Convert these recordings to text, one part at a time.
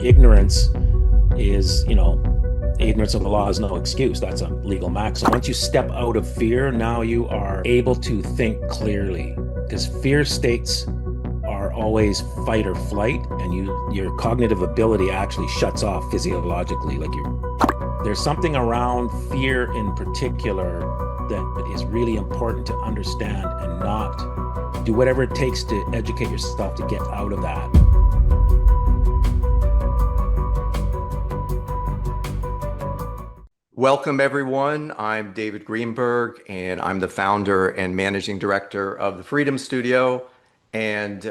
Ignorance is, ignorance of the law is no excuse. That's a legal maxim. Once you step out of fear, now you are able to think clearly because fear states are always fight or flight, and your cognitive ability actually shuts off physiologically. There's something around fear in particular that is really important to understand and not do whatever it takes to educate yourself to get out of that. Welcome, everyone. I'm David Greenberg, and I'm the founder and managing director of the Freedom Studio. And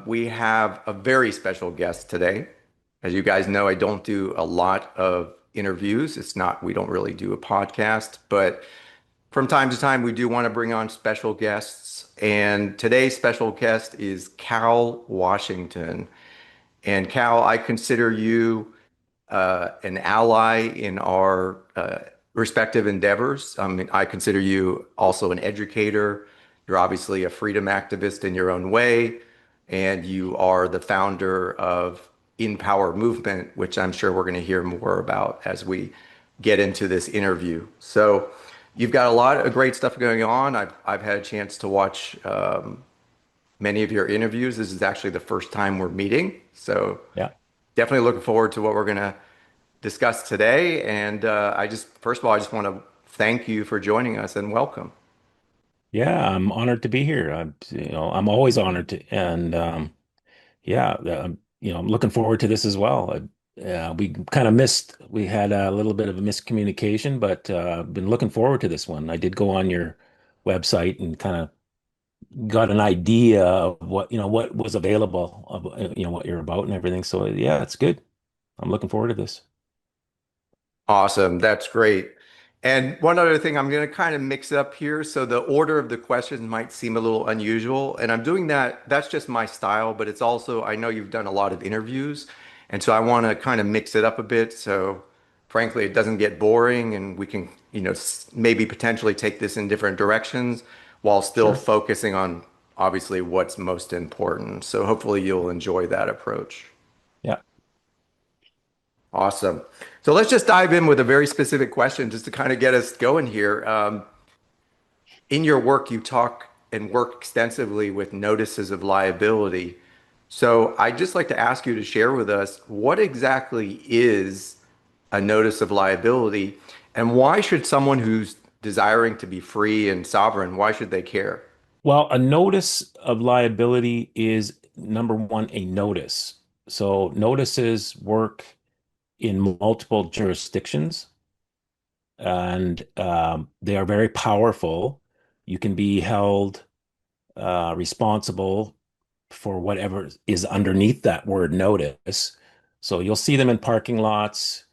we have a very special guest today. As you guys know, I don't do a lot of interviews. We don't really do a podcast, but from time to time, we do want to bring on special guests. And today's special guest is Cal Washington. And Cal, I consider you an ally in our respective endeavors. I mean, I consider you also an educator. You're obviously a freedom activist in your own way, and you are the founder of In Power Movement, which I'm sure we're going to hear more about as we get into this interview. So you've got a lot of great stuff going on. I've had a chance to watch many of your interviews. This is actually the first time we're meeting, so Yeah. definitely looking forward to what we're going to discuss today. And first of all, I just want to thank you for joining us and welcome. Yeah, I'm honored to be here. I'm always honored to, and yeah, I'm looking forward to this as well. We kind of we had a little bit of a miscommunication, but been looking forward to this one. I did go on your website and kind of got an idea of what was available of, what you're about and everything. So yeah, it's good. I'm looking forward to this. Awesome. That's great. And one other thing, I'm going to kind of mix up here. So the order of the questions might seem a little unusual. And I'm doing that. That's just my style, but it's also, I know you've done a lot of interviews. And so I want to kind of mix it up a bit. So frankly, it doesn't get boring and we can, maybe potentially take this in different directions while still Sure. focusing on obviously what's most important. So hopefully you'll enjoy that approach. Yeah. Awesome. So let's just dive in with a very specific question just to kind of get us going here. In your work, you talk and work extensively with notices of liability. So I'd just like to ask you to share with us what exactly is a notice of liability and why should someone who's desiring to be free and sovereign, why should they care? Well, a notice of liability is number one, a notice. So notices work in multiple jurisdictions, and they are very powerful. You can be held responsible for whatever is underneath that word notice. So you'll see them in parking lots.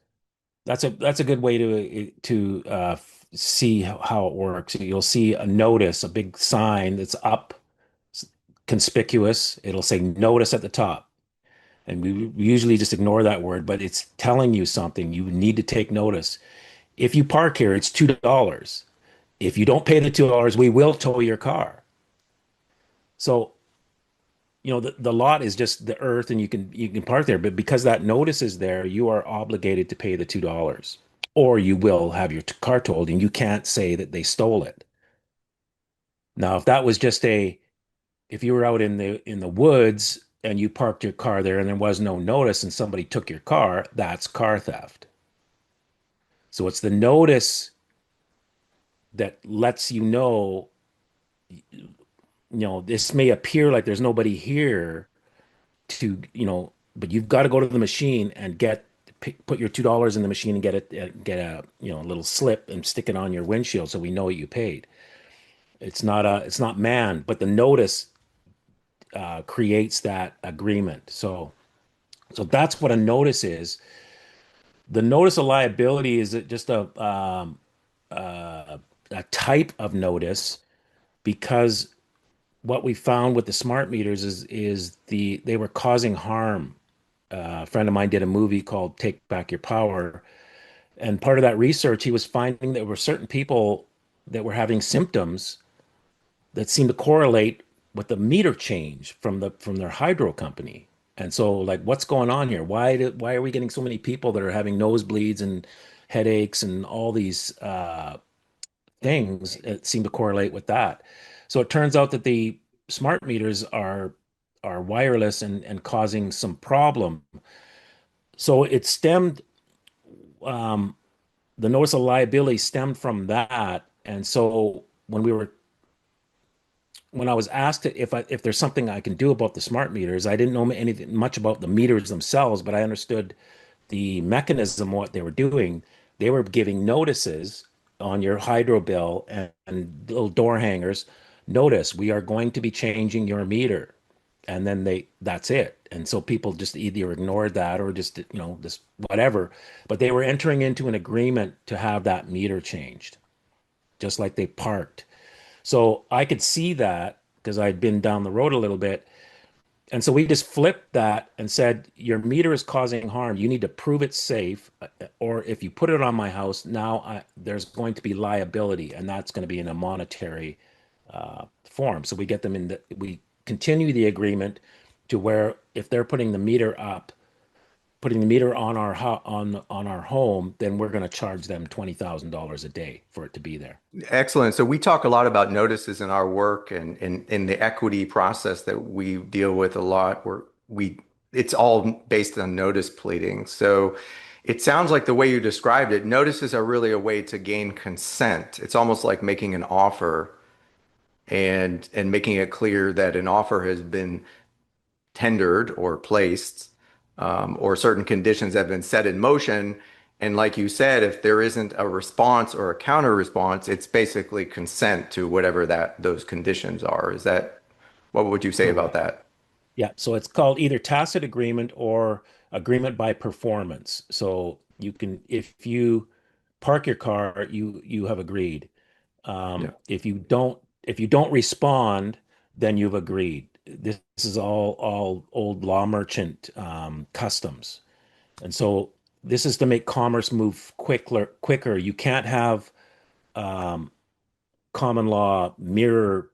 That's a good way to see how it works. You'll see a notice, a big sign that's up, conspicuous. It'll say notice at the top. And we usually just ignore that word, but it's telling you something. You need to take notice. If you park here, it's $2. If you don't pay the $2, we will tow your car. So, the lot is just the earth and you can park there, but because that notice is there, you are obligated to pay the $2 or you will have your car towed and you can't say that they stole it. Now, if you were out in the woods and you parked your car there and there was no notice and somebody took your car, that's car theft. So it's the notice that lets this may appear like there's nobody here but you've got to go to the machine and put your $2 in the machine and get a little slip and stick it on your windshield so we know what you paid. It's not manned, but the notice creates that agreement. So that's what a notice is. The notice of liability is just a type of notice because what we found with the smart meters is they were causing harm. A friend of mine did a movie called Take Back Your Power, and part of that research, he was finding there were certain people that were having symptoms that seemed to correlate with the meter change from their hydro company. And so, like, what's going on here? Why are we getting so many people that are having nosebleeds and headaches and all these things that seem to correlate with that? So it turns out that the smart meters are wireless and causing some problem. So it stemmed um, the notice of liability stemmed from that. And so when I was asked if there's something I can do about the smart meters, I didn't know anything much about the meters themselves, but I understood the mechanism, what they were doing. They were giving notices on your hydro bill and little door hangers. Notice we are going to be changing your meter, and then that's it. And so people just either ignored that or just just whatever. But they were entering into an agreement to have that meter changed, just like they parked. So I could see that because I'd been down the road a little bit. And so we just flipped that and said, your meter is causing harm. You need to prove it's safe. Or if you put it on my house, there's going to be liability, and that's going to be in a monetary form. So we continue the agreement to where if they're putting the meter on on our home, then we're going to charge them $20,000 a day for it to be there. Excellent. So we talk a lot about notices in our work and in the equity process that we deal with a lot where it's all based on notice pleading. So it sounds like the way you described it, notices are really a way to gain consent. It's almost like making an offer and making it clear that an offer has been tendered or placed, or certain conditions have been set in motion. And like you said, if there isn't a response or a counter response, it's basically consent to whatever those conditions are. What would you say about Correct. that? Yeah, so it's called either tacit agreement or agreement by performance. So you can, if you park your car, you have agreed. Yeah. If you don't respond, then you've agreed. This is all old law merchant customs, and so this is to make commerce move quicker. You can't have um, common law mirror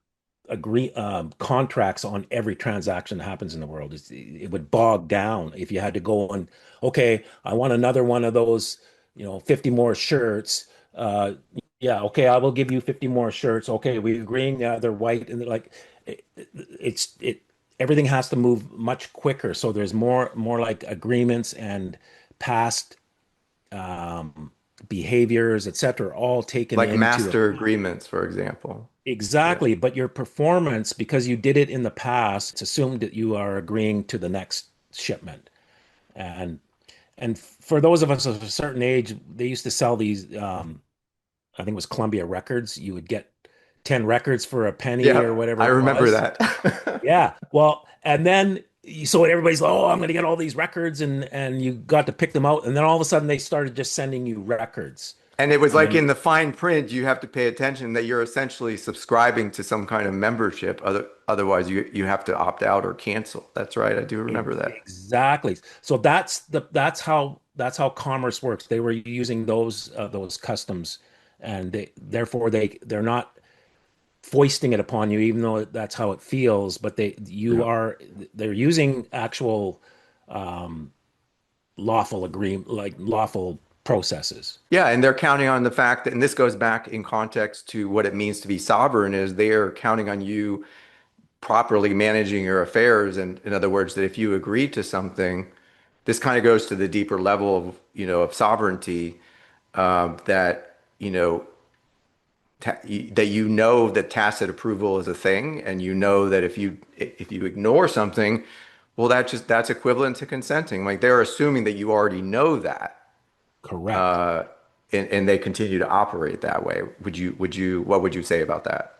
agree contracts on every transaction that happens in the world. It would bog down if you had to go on, okay, I want another one of those, 50 more shirts. Yeah, okay, I will give you 50 more shirts. Okay, we agreeing, yeah, they're white and they're like it everything has to move much quicker. So there's more like agreements and past um behaviors, etc., all taken Like into master account. agreements, for example. Yeah. Exactly, but your performance, because you did it in the past, it's assumed that you are agreeing to the next shipment. And for those of us of a certain age, they used to sell these, I think it was Columbia Records. You would get 10 records for a penny Yeah, or whatever I it remember was. that. Yeah. Well, and then so everybody's, oh, I'm going to get all these records, and you got to pick them out, and then all of a sudden they started just sending you records. And it was like And in the fine print, you have to pay attention that you're essentially subscribing to some kind of membership. Otherwise, you have to opt out or cancel. That's right. I do remember that. Exactly. So that's how commerce works. They were using those customs, and they're not foisting it upon you, even though that's how it feels. But Yeah. they're using actual um, lawful agreement, like lawful processes. Yeah, and they're counting on the fact that, and this goes back in context to what it means to be sovereign, is they are counting on you properly managing your affairs. And in other words, that if you agree to something, this kind of goes to the deeper level of, of sovereignty, that, that that tacit approval is a thing, and you know that if you ignore something, well, that's equivalent to consenting. Like they're assuming that you already know that, Correct. uh, and they continue to operate that way. What would you say about that?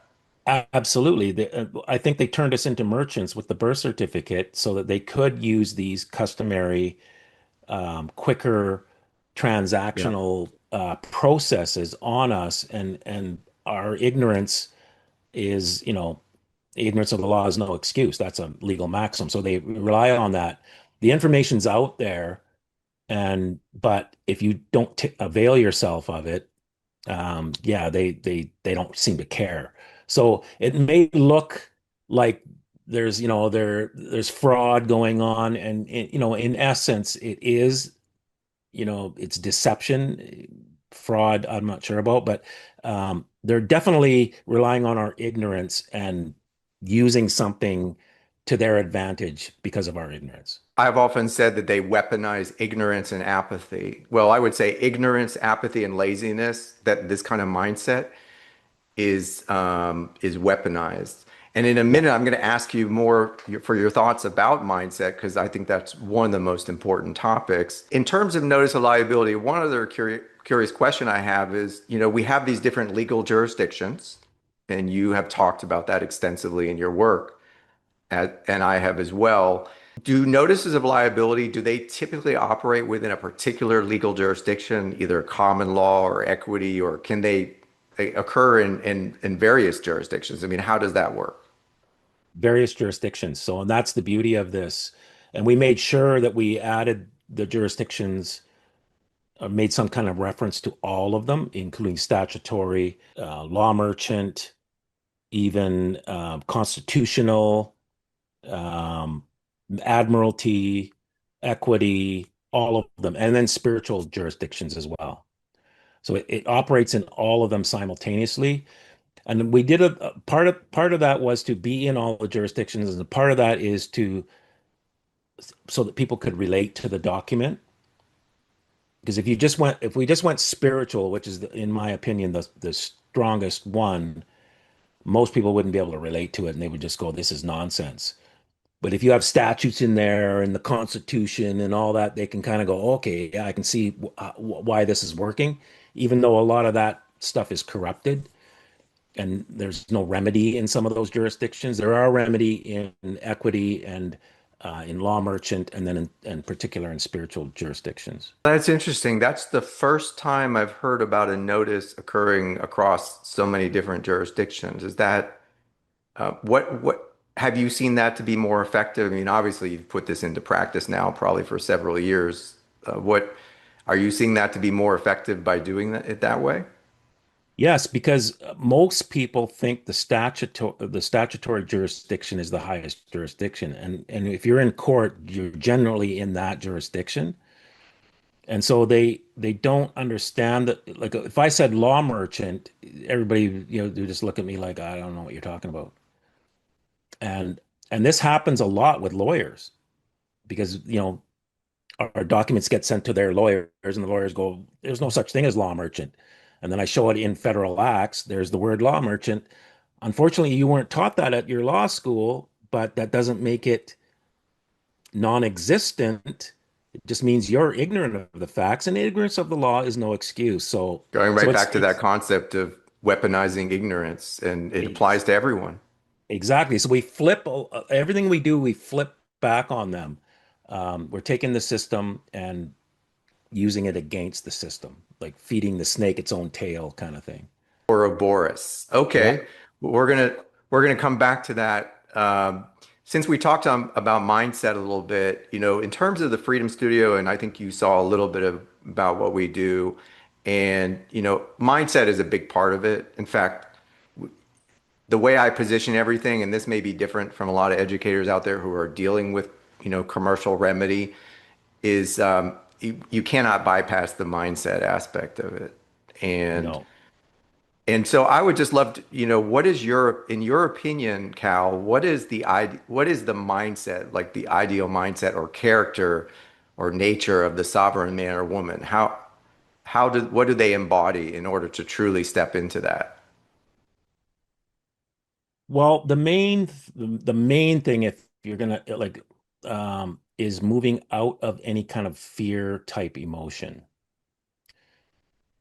Absolutely. I think they turned us into merchants with the birth certificate so that they could use these customary quicker Yeah. transactional processes on us, and our ignorance is, ignorance of the law is no excuse. That's a legal maxim. So they rely on that. The information's out there, but if you don't avail yourself of it, yeah, they don't seem to care. So it may look like there's there's fraud going on, and in essence it is, it's deception. Fraud I'm not sure about, but they're definitely relying on our ignorance and using something to their advantage because of our ignorance. I've often said that they weaponize ignorance and apathy. Well, I would say ignorance, apathy, and laziness, that this kind of mindset is weaponized. And in a Yeah, minute, I'm going to ask you more for your thoughts about mindset because I think that's one of the most important topics. In terms of notice of liability, one other curious question I have is, we have these different legal jurisdictions, and you have talked about that extensively in your work, and I have as well. Do notices of liability, do they typically operate within a particular legal jurisdiction, either common law or equity, or can they occur in various jurisdictions? I mean, how does that work? various jurisdictions. So, and that's the beauty of this. And we made sure that we added the jurisdictions, made some kind of reference to all of them, including statutory, law merchant, even constitutional, um, admiralty, equity, all of them, and then spiritual jurisdictions as well. So it operates in all of them simultaneously. And we did a part of that was to be in all the jurisdictions, and a part of that is to so that people could relate to the document. Because if we just went spiritual, which is in my opinion the strongest one, most people wouldn't be able to relate to it, and they would just go, "This is nonsense." But if you have statutes in there and the Constitution and all that, they can kind of go, "Okay, yeah, I can see why this is working," even though a lot of that stuff is corrupted and there's no remedy in some of those jurisdictions. There are remedy in equity and in law merchant, and then in particular in spiritual jurisdictions. That's interesting. That's the first time I've heard about a notice occurring across so many different jurisdictions. Is that what have you seen that to be more effective? I mean, obviously you've put this into practice now, probably for several years. What are you seeing that to be more effective by doing it that way? Yes, because most people think the statutory jurisdiction is the highest jurisdiction, and if you're in court, you're generally in that jurisdiction, and so they don't understand that. Like if I said law merchant, everybody they just look at me like I don't know what you're talking about, and and this happens a lot with lawyers because our documents get sent to their lawyers, and the lawyers go, "There's no such thing as law merchant." And then I show it in federal acts. There's the word law merchant. Unfortunately, you weren't taught that at your law school, but that doesn't make it non-existent. It just means you're ignorant of the facts, and ignorance of the law is no excuse. So, Going so right it's back to that it's concept of weaponizing ignorance, and it it's applies to everyone. exactly. So we flip everything we do. We flip back on them. We're taking the system and using it against the system, like feeding the snake its own tail kind of thing. Ouroboros. Yeah. Okay, we're gonna come back to that. Since we talked about mindset a little bit, in terms of the Freedom Studio, and I think you saw a little bit about what we do, and mindset is a big part of it. In fact, the way I position everything, and this may be different from a lot of educators out there who are dealing with commercial remedy, is you cannot bypass the mindset aspect of it, and No. and so I would just love to, what is in your opinion, Cal, what is the mindset, like the ideal mindset or character or nature of the sovereign man or woman? What do they embody in order to truly step into that? Well, the main thing, if you're gonna like, is moving out of any kind of fear type emotion.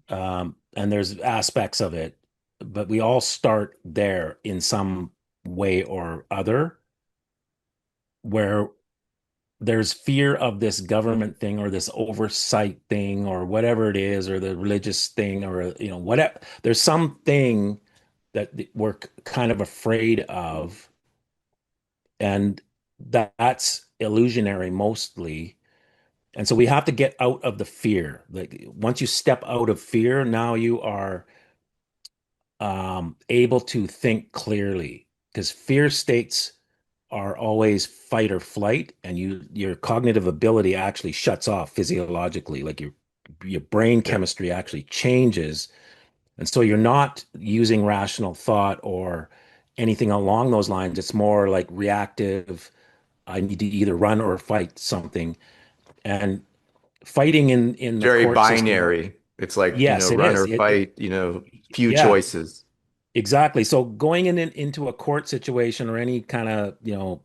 And there's aspects of it, but we all start there in some way or other, where there's fear of this government thing or this oversight thing or whatever it is, or the religious thing, or whatever. There's something that we're kind of afraid of, and that's illusionary mostly. And so we have to get out of the fear. Like once you step out of fear, now you are able to think clearly, because fear states are always fight or flight, and your cognitive ability actually shuts off physiologically. Like your brain Yeah. chemistry actually changes, and so you're not using rational thought or anything along those lines. It's more like reactive. I need to either run or fight something. And fighting in the Very court system, binary. It's like, yes, it run is. or fight, few Yeah, choices. exactly. So going into a court situation or any kind of,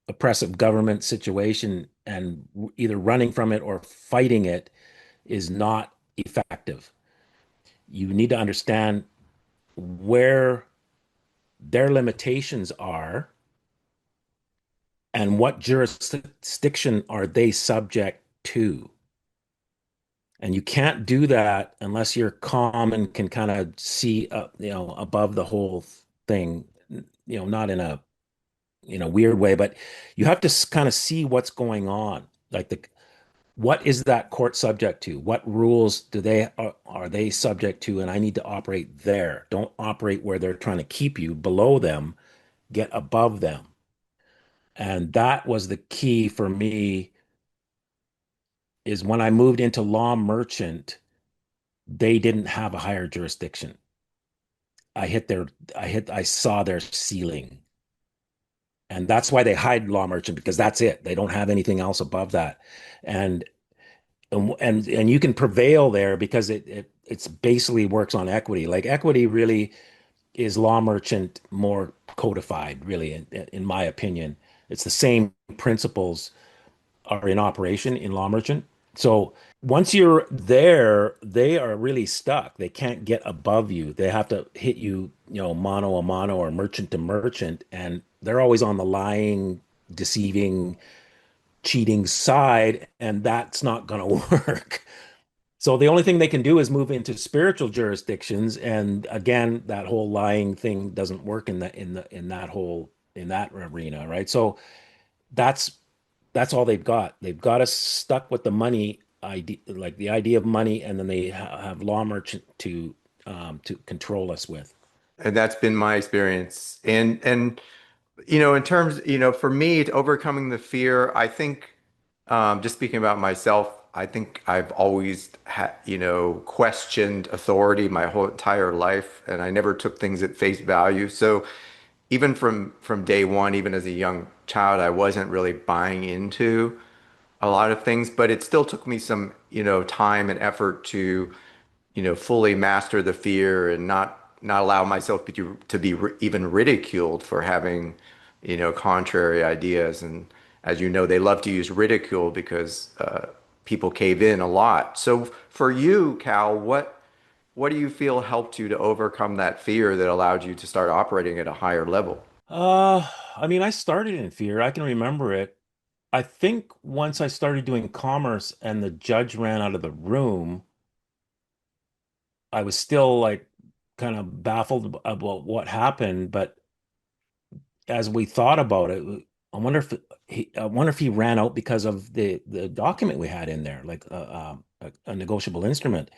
oppressive government situation and either running from it or fighting it is not effective. You need to understand where their limitations are and what jurisdiction are they subject to. And you can't do that unless you're calm and can kind of see above the whole thing, not in a weird way, but you have to kind of see what's going on. Like what is that court subject to? What rules are they subject to? And I need to operate there. Don't operate where they're trying to keep you below them. Get above them. And that was the key for me is when I moved into law merchant, they didn't have a higher jurisdiction. I hit their I saw their ceiling. And that's why they hide law merchant because that's it. They don't have anything else above that. And and you can prevail there because it's basically works on equity. Like equity really is law merchant more codified, really, in my opinion. It's the same principles are in operation in law merchant. So once you're there, they are really stuck. They can't get above you. They have to hit you, mano a mano or merchant to merchant, and they're always on the lying, deceiving, cheating side, and that's not going to work. So the only thing they can do is move into spiritual jurisdictions, and again, that whole lying thing doesn't work in that arena, right? So that's that's all they've got. They've got us stuck with the money idea, like the idea of money, and then they have law merchant to control us with. And that's been my experience. And in terms, for me, to overcoming the fear, I think, just speaking about myself, I think I've always questioned authority my whole entire life, and I never took things at face value. So even from day one, even as a young child, I wasn't really buying into a lot of things, but it still took me some, time and effort to, fully master the fear and not allow myself to be even ridiculed for having, contrary ideas. And as you know, they love to use ridicule because people cave in a lot. So for you, Cal, what do you feel helped you to overcome that fear that allowed you to start operating at a higher level? I mean, I started in fear. I can remember it. I think once I started doing commerce and the judge ran out of the room, I was still like kind of baffled about what happened. But as we thought about it, I wonder if he ran out because of the document we had in there, like a negotiable instrument.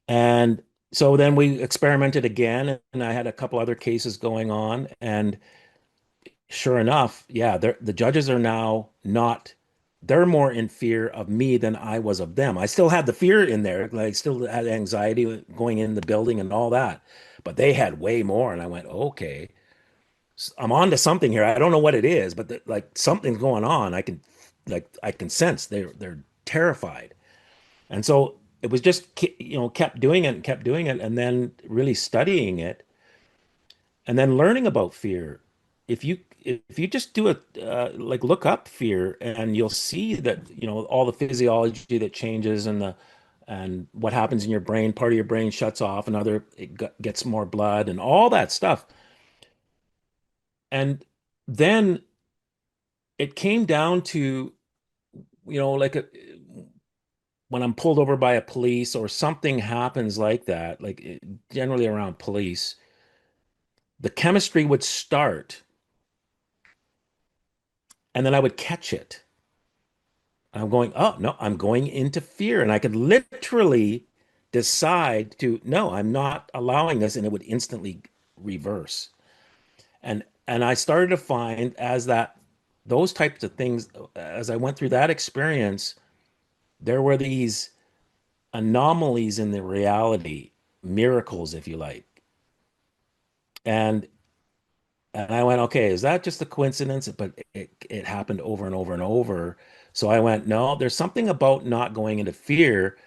And so then we experimented again, and I had a couple other cases going on, and sure enough, yeah, the judges are now not. They're more in fear of me than I was of them. I still had the fear in there, like still had anxiety going in the building and all that, but they had way more. And I went, okay, I'm on to something here. I don't know what it is, but like something's going on. I can sense they're terrified. And so it was just kept doing it and kept doing it, and then really studying it, and then learning about fear. If you just do it, like look up fear, and you'll see that all the physiology that changes and what happens in your brain. Part of your brain shuts off, another gets more blood, and all that stuff. And then it came down to, like when I'm pulled over by a police or something happens like that, like generally around police, the chemistry would start and then I would catch it. I'm going, oh, no, I'm going into fear. And I could literally decide to, no, I'm not allowing this. And it would instantly reverse. And And I started to find those types of things, as I went through that experience, there were these anomalies in the reality, miracles, if you like. And and I went, okay, is that just a coincidence? But it happened over and over and over. So I went, no, there's something about not going into fear.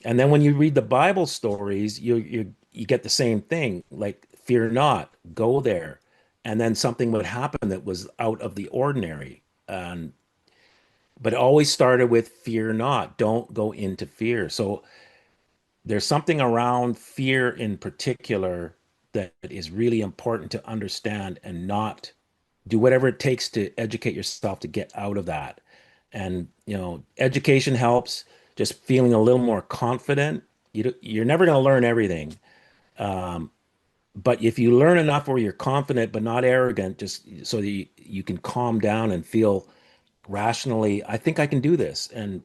And then when you read the Bible stories, you get the same thing, like fear not, go there. And then something would happen that was out of the ordinary. But it always started with fear not, don't go into fear. So there's something around fear in particular that is really important to understand and not do whatever it takes to educate yourself to get out of that. And, education helps, just feeling a little more confident. You're never going to learn everything. But if you learn enough where you're confident but not arrogant, just so that you can calm down and feel rationally, I think I can do this, and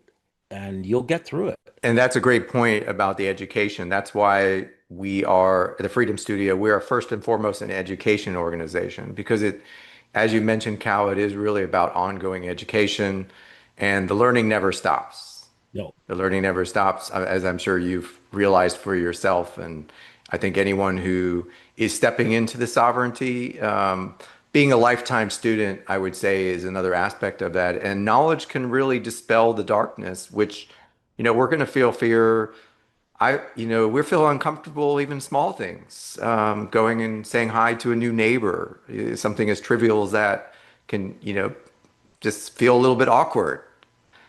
you'll get through it. And that's a great point about the education. That's why we are at the Freedom Studio. We are first and foremost an education organization because as you mentioned, Cal, it is really about ongoing education and the learning never stops. No, The learning never stops, as I'm sure you've realized for yourself. And I think anyone who is stepping into the sovereignty, being a lifetime student, I would say, is another aspect of that. And knowledge can really dispel the darkness, which, we're going to feel fear. We feel uncomfortable, even small things. Going and saying hi to a new neighbor, something as trivial as that can, just feel a little bit awkward.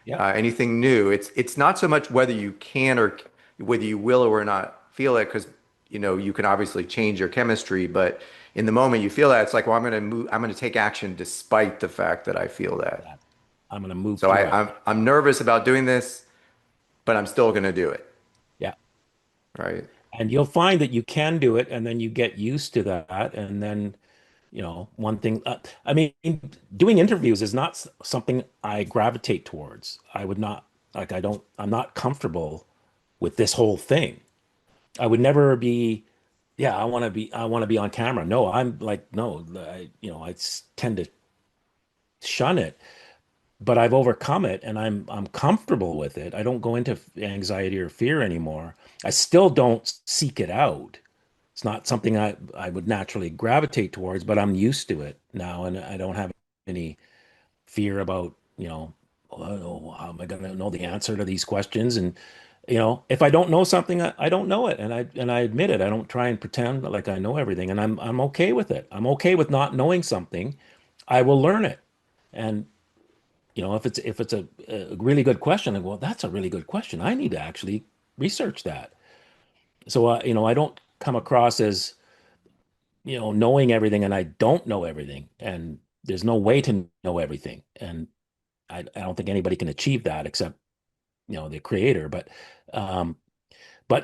yeah, Anything new. It's not so much whether you can or whether you will or not feel it, because you can obviously change your chemistry, but in the moment you feel that, it's like, well, I'm going to move, I'm going to take action despite the fact that I feel that. yeah, I'm going to move So through it. I'm nervous about doing this, but I'm still going to do it, Yeah. right? And you'll find that you can do it, and then you get used to that. And then, one thing, I mean, doing interviews is not something I gravitate towards. I would not, like, I'm not comfortable with this whole thing. I would never be, yeah, I want to be on camera. No, I'm like, no, tend to shun it, but I've overcome it and I'm comfortable with it. I don't go into anxiety or fear anymore. I still don't seek it out. It's not something I would naturally gravitate towards, but I'm used to it now, and I don't have any fear about, oh, how am I going to know the answer to these questions? And if I don't know something, I don't know it, and I admit it. I don't try and pretend like I know everything, and I'm okay with it. I'm okay with not knowing something. I will learn it, and if it's a really good question, well, that's a really good question. I need to actually research that. So, I don't come across as knowing everything, and I don't know everything, and there's no way to know everything, and I don't think anybody can achieve that except the creator. But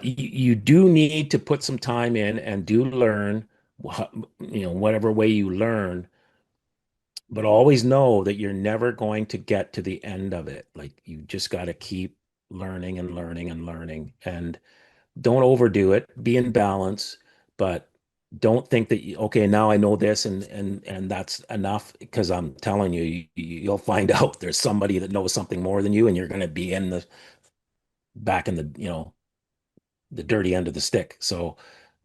you do need to put some time in and do learn, whatever way you learn, but always know that you're never going to get to the end of it. Like, you just got to keep learning and learning and learning, and don't overdo it. Be in balance, but don't think that okay, now I know this, and that's enough, because I'm telling you, you'll find out there's somebody that knows something more than you, and you're going to be in the back in the dirty end of the stick. So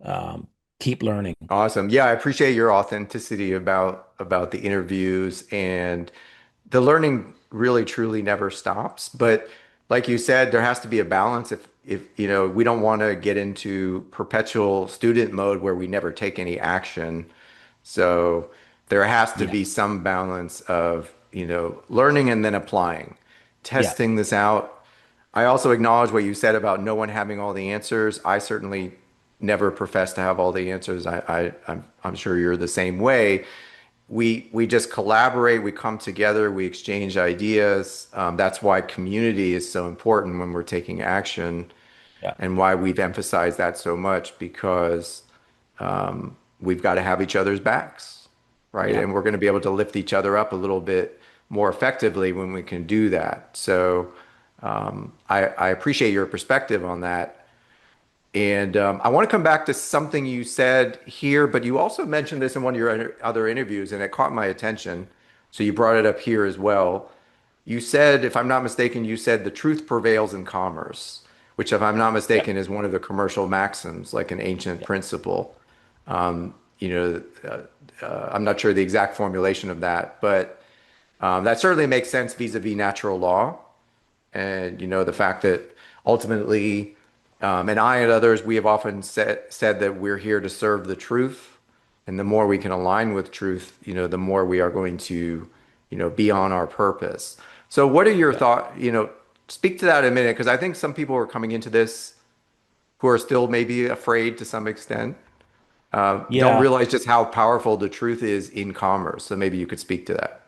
um, keep learning. Awesome. Yeah, I appreciate your authenticity about the interviews, and the learning really truly never stops. But like you said, there has to be a balance. If we don't want to get into perpetual student mode where we never take any action. So there has to Yeah, be some balance of, learning and then applying, yeah, testing this out. I also acknowledge what you said about no one having all the answers. I certainly never profess to have all the answers. I'm sure you're the same way. We just collaborate, we come together, we exchange ideas. That's why community is so important when we're taking action, yeah, and why we've emphasized that so much, because we've got to have each other's backs, right? yeah, And we're going to be able to lift each other up a little bit more effectively when we can do that. So I appreciate your perspective on that. And I want to come back to something you said here, but you also mentioned this in one of your other interviews, and it caught my attention. So you brought it up here as well. You said, if I'm not mistaken, you said the truth prevails in commerce, which, if I'm not Yeah, mistaken, is one of the commercial maxims, like an ancient yeah, principle. You know, I'm not sure the exact formulation of that, but that certainly makes sense vis-a-vis natural law. And the fact that ultimately, and I and others, we have often said that we're here to serve the truth, and the more we can align with truth, the more we are going to, be on our purpose. So, what are your yeah, thoughts? Speak to that in a minute, because I think some people are coming into this who are still maybe afraid to some extent, don't yeah. realize just how powerful the truth is in commerce. So maybe you could speak to that.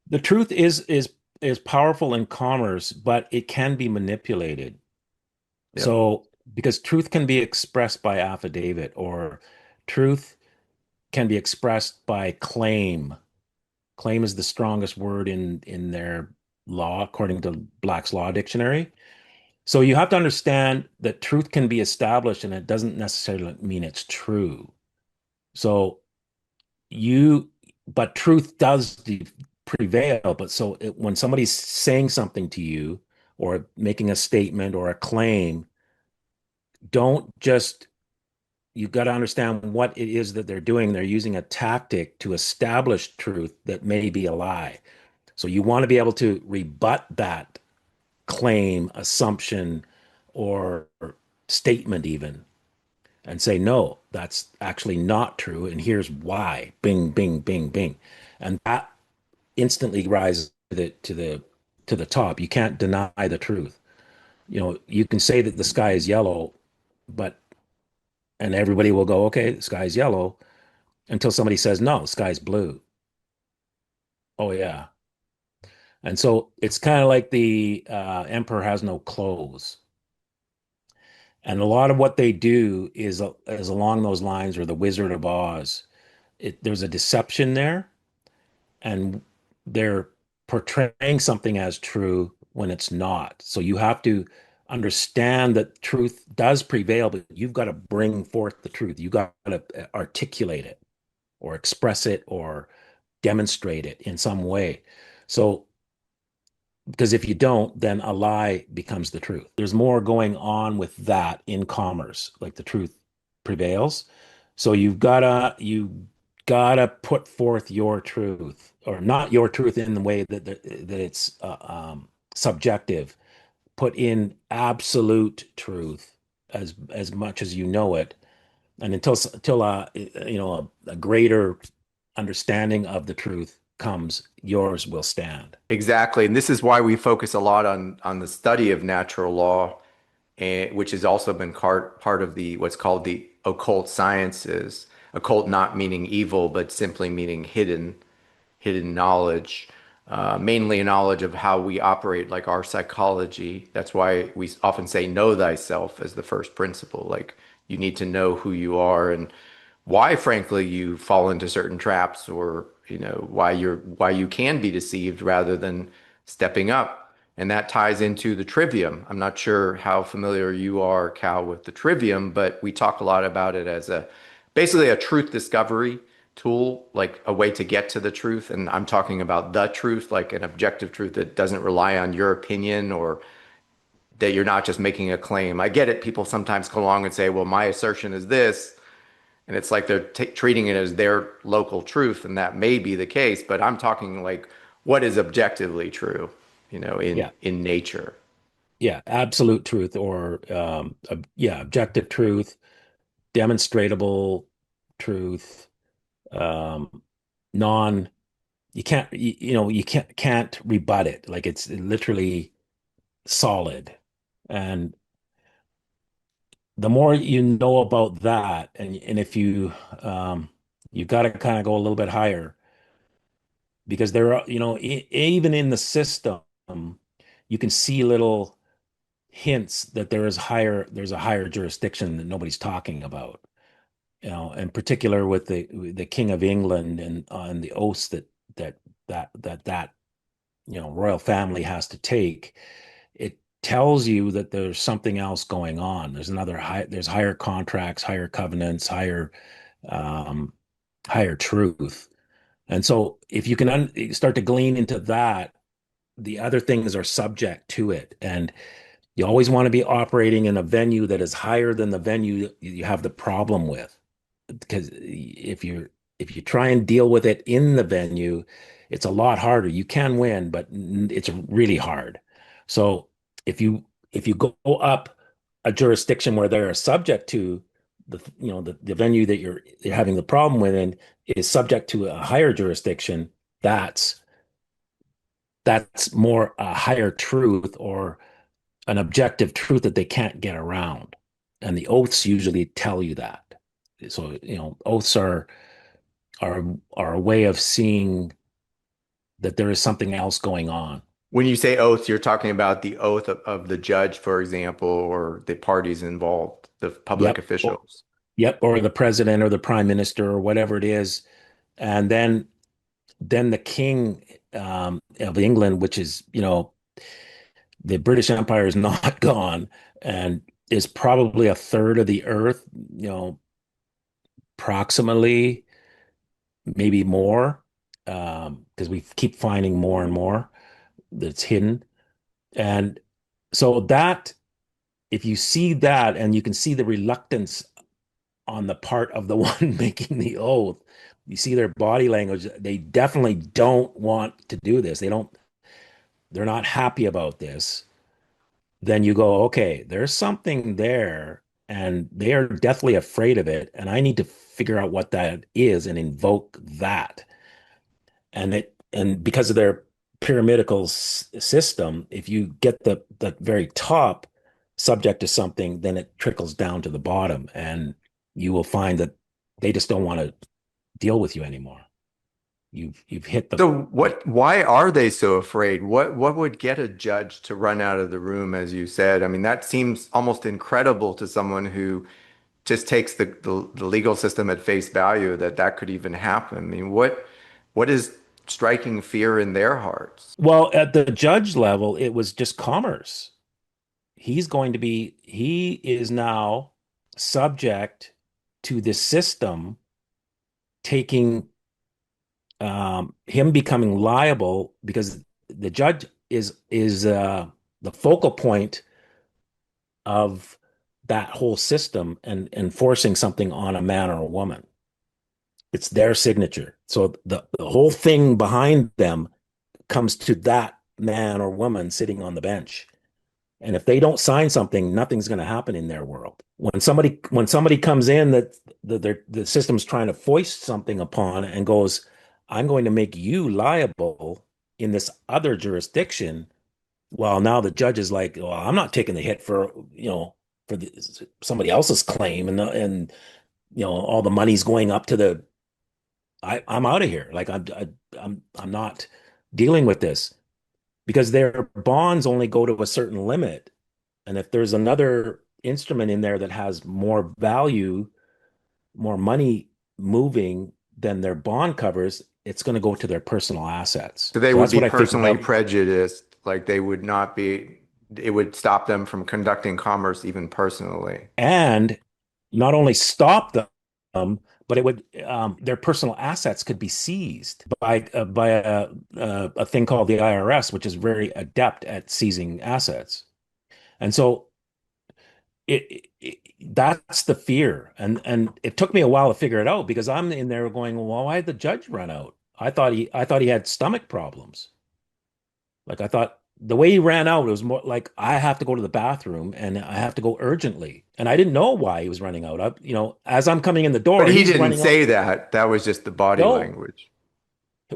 The truth is powerful in commerce, but it can be manipulated. Yeah. So, because truth can be expressed by affidavit, or truth can be expressed by claim. Claim is the strongest word in their law, according to Black's Law Dictionary. So you have to understand that truth can be established, and it doesn't necessarily mean it's true. So you, but truth does prevail. But so when somebody's saying something to you, or making a statement or a claim, don't just, you got to understand what it is that they're doing. They're using a tactic to establish truth that may be a lie. So you want to be able to rebut that claim, assumption, or statement, even, and say, no, that's actually not true. And here's why. Bing, bing, bing, bing. And that instantly rises to the top. You can't deny the truth. You can say that the sky is yellow, but and everybody will go, okay, the sky is yellow, until somebody says, no, the sky's blue. Oh yeah. And so it's kind of like the emperor has no clothes. And a lot of what they do is along those lines, or the Wizard of Oz. There's a deception there, and they're portraying something as true when it's not. So you have to understand that truth does prevail, but you've got to bring forth the truth. You got to articulate it, or express it, or demonstrate it in some way. So, because if you don't, then a lie becomes the truth. There's more going on with that in commerce, like the truth prevails. So you gotta put forth your truth, or not your truth in the way that it's subjective. Put in absolute truth as much as you know it, and until a greater understanding of the truth comes, yours will stand. Exactly. And this is why we focus a lot on the study of natural law, which has also been part of the what's called the occult sciences. Occult not meaning evil, but simply meaning hidden knowledge, mainly a knowledge of how we operate, like our psychology. That's why we often say know thyself as the first principle. Like you need to know who you are and why, frankly, you fall into certain traps, or why you can be deceived rather than stepping up. And that ties into the trivium. I'm not sure how familiar you are, Cal, with the trivium, but we talk a lot about it as basically a truth discovery tool, like a way to get to the truth. And I'm talking about the truth, like an objective truth that doesn't rely on your opinion, or that you're not just making a claim. I get it. People sometimes come along and say, well, my assertion is this. And it's like they're treating it as their local truth. And that may be the case, but I'm talking like what is objectively true, Yeah. in nature. Yeah, absolute truth, or yeah, objective truth, demonstratable truth, um, non you can't rebut it. Like, it's literally solid. And the more you know about that, and if you got to kind of go a little bit higher, because there are, even in the system, you can see little hints that there's a higher jurisdiction that nobody's talking about. In particular with the King of England, and on the oaths that royal family has to take. It tells you that there's something else going on. There's higher contracts, higher covenants, um, higher truth. And so if you can start to glean into that, the other things are subject to it. And you always want to be operating in a venue that is higher than the venue you have the problem with. Because if you try and deal with it in the venue, it's a lot harder. You can win, but it's really hard. So if you go up a jurisdiction where they're subject to the venue that you're having the problem with and is subject to a higher jurisdiction, that's that's more a higher truth or an objective truth that they can't get around. And the oaths usually tell you that. So, oaths are are a way of seeing that there is something else going on. When you say oaths, you're talking about the oath of the judge, for example, or the parties involved, the public Yep. Or, officials. yep. Or the president or the prime minister or whatever it is. And then the king of England, which is, the British Empire is not gone and is probably a third of the earth, approximately, maybe more, because we keep finding more and more that's hidden. And so that, if you see that and you can see the reluctance on the part of the one making the oath, you see their body language, they definitely don't want to do this. They're not happy about this. Then you go, okay, there's something there and they are deathly afraid of it. And I need to figure out what that is and invoke that. And because of their pyramidal system, if you get the very top subject to something, then it trickles down to the bottom, and you will find that they just don't want to deal with you anymore. You've hit So the why are they so afraid? What would get a judge to run out of the room, as you said? I mean, that seems almost incredible to someone who just takes the legal system at face value that that could even happen. I mean, what is striking fear in their hearts? well, at the judge level, it was just commerce. He is now subject to this system taking him becoming liable because the judge is the focal point of that whole system and enforcing something on a man or a woman. It's their signature. So the whole thing behind them comes to that man or woman sitting on the bench. And if they don't sign something, nothing's going to happen in their world. When somebody comes in that the system's trying to foist something upon and goes, I'm going to make you liable in this other jurisdiction. Well, now the judge is like, well, I'm not taking the hit for somebody else's claim, and all the money's going up to the. I'm out of here. Like I'm not dealing with this because their bonds only go to a certain limit. And if there's another instrument in there that has more value, more money moving than their bond covers, it's going to go to their personal assets. So they So would that's be what I think personally about. prejudiced, like they would not be, it would stop them from conducting commerce even personally. And not only stop them, but it would their personal assets could be seized by a thing called the IRS, which is very adept at seizing assets. And so that's the fear, and it took me a while to figure it out because I'm in there going, well, why did the judge run out? I thought he had stomach problems. Like I thought the way he ran out, it was more like I have to go to the bathroom and I have to go urgently, and I didn't know why he was running out. As I'm coming in the But door, he he's didn't running out. say that. That was just the body No, language.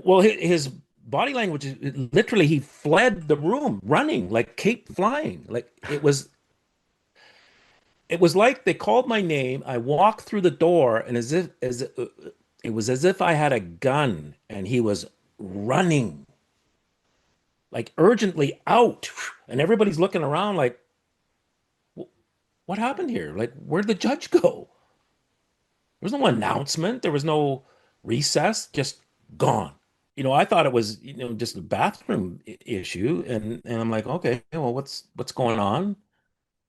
well, his body language, literally, he fled the room, running like cape flying. Like it was like they called my name. I walked through the door, and it was as if I had a gun, and he was running like urgently out, and everybody's looking around like, what happened here? Like, where'd the judge go? There was no announcement. There was no recess. Just gone. I thought it was, just a bathroom issue, and I'm like, okay, well, what's going on?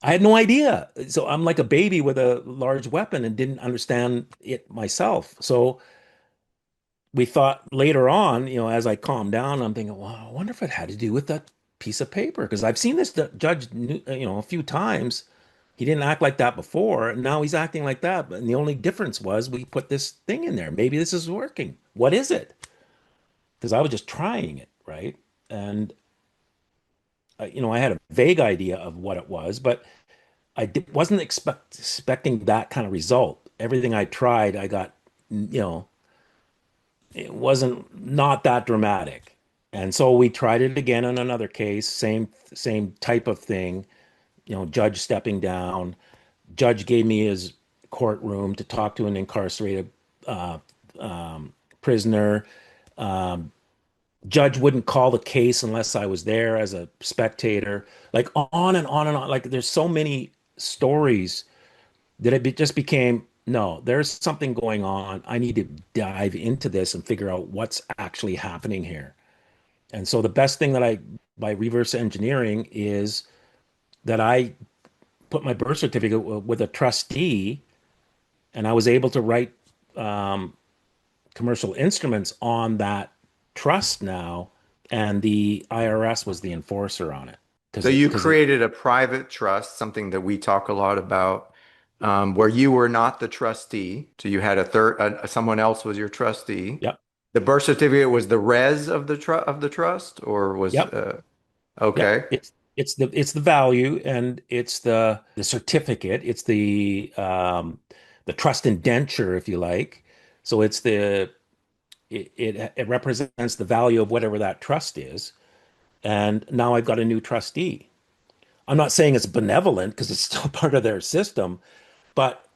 I had no idea. So I'm like a baby with a large weapon and didn't understand it myself. So we thought later on, as I calmed down, I'm thinking, well, I wonder if it had to do with that piece of paper because I've seen this judge, a few times. He didn't act like that before, and now he's acting like that. And the only difference was we put this thing in there. Maybe this is working. What is it? Because I was just trying it, right? And I had a vague idea of what it was, but wasn't expecting that kind of result. Everything I tried, I got, it wasn't not that dramatic. And so we tried it again on another case, same type of thing, judge stepping down. Judge gave me his courtroom to talk to an incarcerated uh, prisoner. Judge wouldn't call the case unless I was there as a spectator. Like on and on and on. Like there's so many stories that just became, no, there's something going on. I need to dive into this and figure out what's actually happening here. And so the best thing that by reverse engineering is that I put my birth certificate with a trustee, and I was able to write commercial instruments on that trust now, and the IRS was the enforcer on it So because you it, created a private trust, something that we talk a lot about, where you were not the trustee. So you had a third, someone else was your trustee. yep, The birth certificate was the res of the trust, or was yep. Yep. okay. It's the value and it's the certificate. It's the trust indenture, if you like. So it represents the value of whatever that trust is. And now I've got a new trustee. I'm not saying it's benevolent because it's still part of their system, but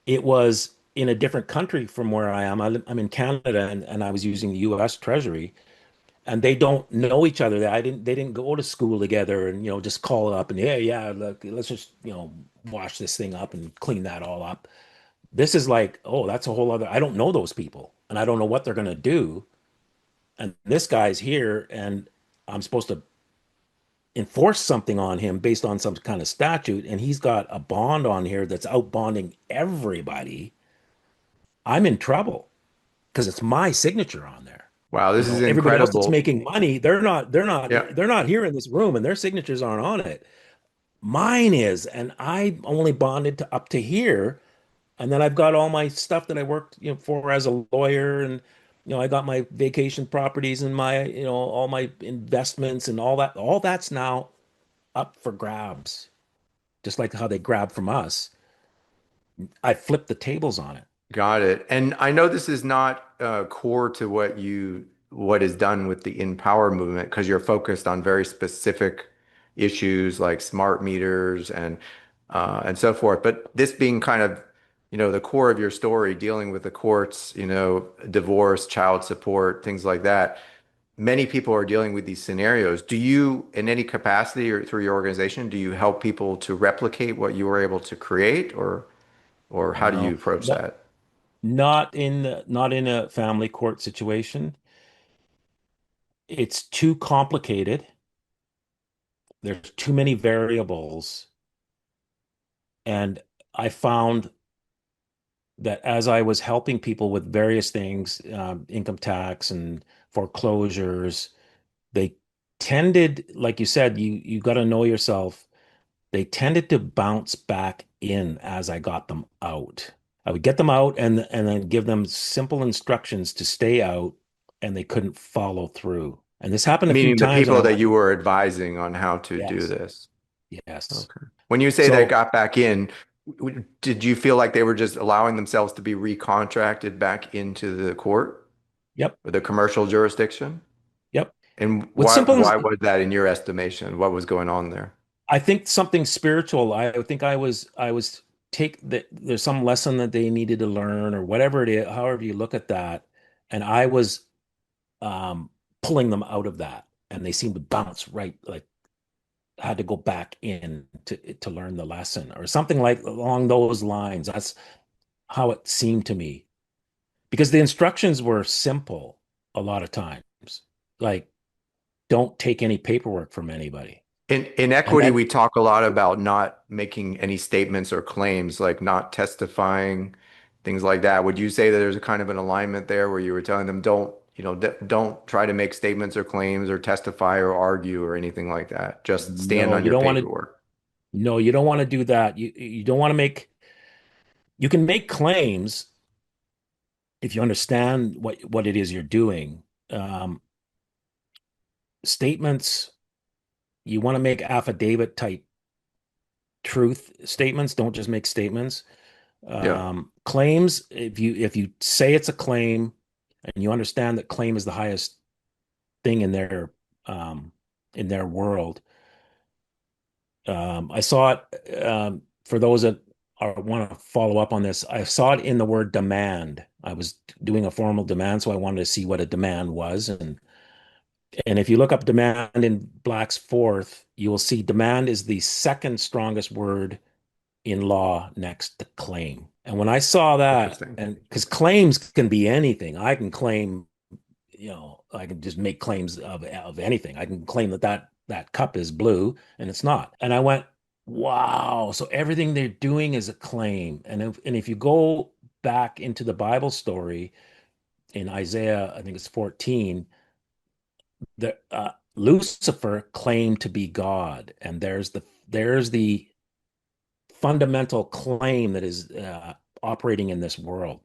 it was in a different country from where I am. I'm in Canada and I was using the US Treasury and they don't know each other. They didn't go to school together and just call it up and yeah, look, let's just wash this thing up and clean that all up. This is like, oh, that's a whole other. I don't know those people and I don't know what they're gonna do. And this guy's here and I'm supposed to enforce something on him based on some kind of statute, and he's got a bond on here that's out bonding everybody. I'm in trouble because it's my signature on there. Wow, this is Everybody else that's incredible. making money, Yeah. they're not here in this room and their signatures aren't on it. Mine is, and I only bonded to up to here. And then I've got all my stuff that I worked, for as a lawyer, and I got my vacation properties and my, all my investments and all that. All that's now up for grabs, just like how they grab from us. I flipped the tables on it. Got it. And I know this is not core to what is done with the Empower movement because you're focused on very specific issues like smart meters and so forth. But this being kind of, the core of your story, dealing with the courts, divorce, child support, things like that. Many people are dealing with these scenarios. Do you, in any capacity or through your organization, do you help people to replicate what you were able to create, or how do you No, approach that? not in a family court situation. It's too complicated. There's too many variables. And I found that as I was helping people with various things, income tax and foreclosures, they tended, like you said, you got to know yourself. They tended to bounce back in as I got them out. I would get them out and then give them simple instructions to stay out, and they couldn't follow through. And this happened a few Meaning the times, and people I'm that like, you were advising on how to do yes, this. yes. Okay. When you say they So, got back in, did you feel like they were just allowing themselves to be recontracted back into the court yep, or the commercial jurisdiction? yep. And With why was that in your estimation? What was going on there? I think something spiritual. I think I was take that there's some lesson that they needed to learn or whatever it is, however you look at that. And I was um pulling them out of that and they seemed to bounce right, like had to go back in to learn the lesson or something like along those lines. That's how it seemed to me because the instructions were simple a lot of times. like don't take any paperwork from anybody. In And equity, then we talk a lot about not making any statements or claims, like not testifying, things like that. Would you say that there's a kind of an alignment there where you were telling them don't try to make statements or claims or testify or argue or anything like that. Just stand no, on you your don't want to paperwork. no, you don't want to do that. You don't want to make you can make claims if you understand what it is you're doing. Um, Statements, you want to make affidavit type truth statements. Don't just make statements. Yeah, Claims, if you say it's a claim and you understand that claim is the highest thing um, in their world. I saw it for those that want to follow up on this. I saw it in the word demand. I was doing a formal demand, so I wanted to see what a demand was, and if you look up demand in Black's Fourth, you will see demand is the second strongest word in law next to claim. And when I saw that, interesting. and because claims can be anything, I can claim, I can just make claims of anything. I can claim that that cup is blue and it's not. And I went, wow. So everything they're doing is a claim. And if you go back into the Bible story in Isaiah, I think it's 14, Lucifer claimed to be God, and there's the fundamental claim that is operating in this world.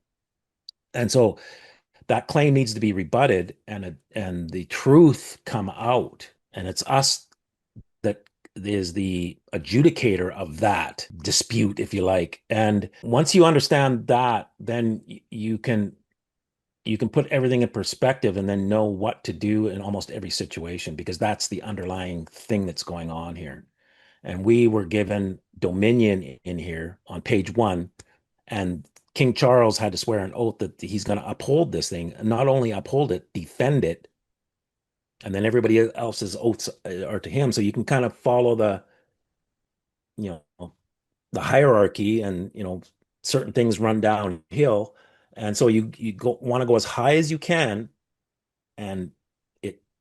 And so that claim needs to be rebutted and the truth come out. And it's us that is the adjudicator of that dispute, if you like. And once you understand that, then you can put everything in perspective and then know what to do in almost every situation because that's the underlying thing that's going on here. And we were given dominion in here on page one, and King Charles had to swear an oath that he's going to uphold this thing, and not only uphold it, defend it, and then everybody else's oaths are to him. So you can kind of follow you the hierarchy, and certain things run downhill, and so you want to go as high as you can, and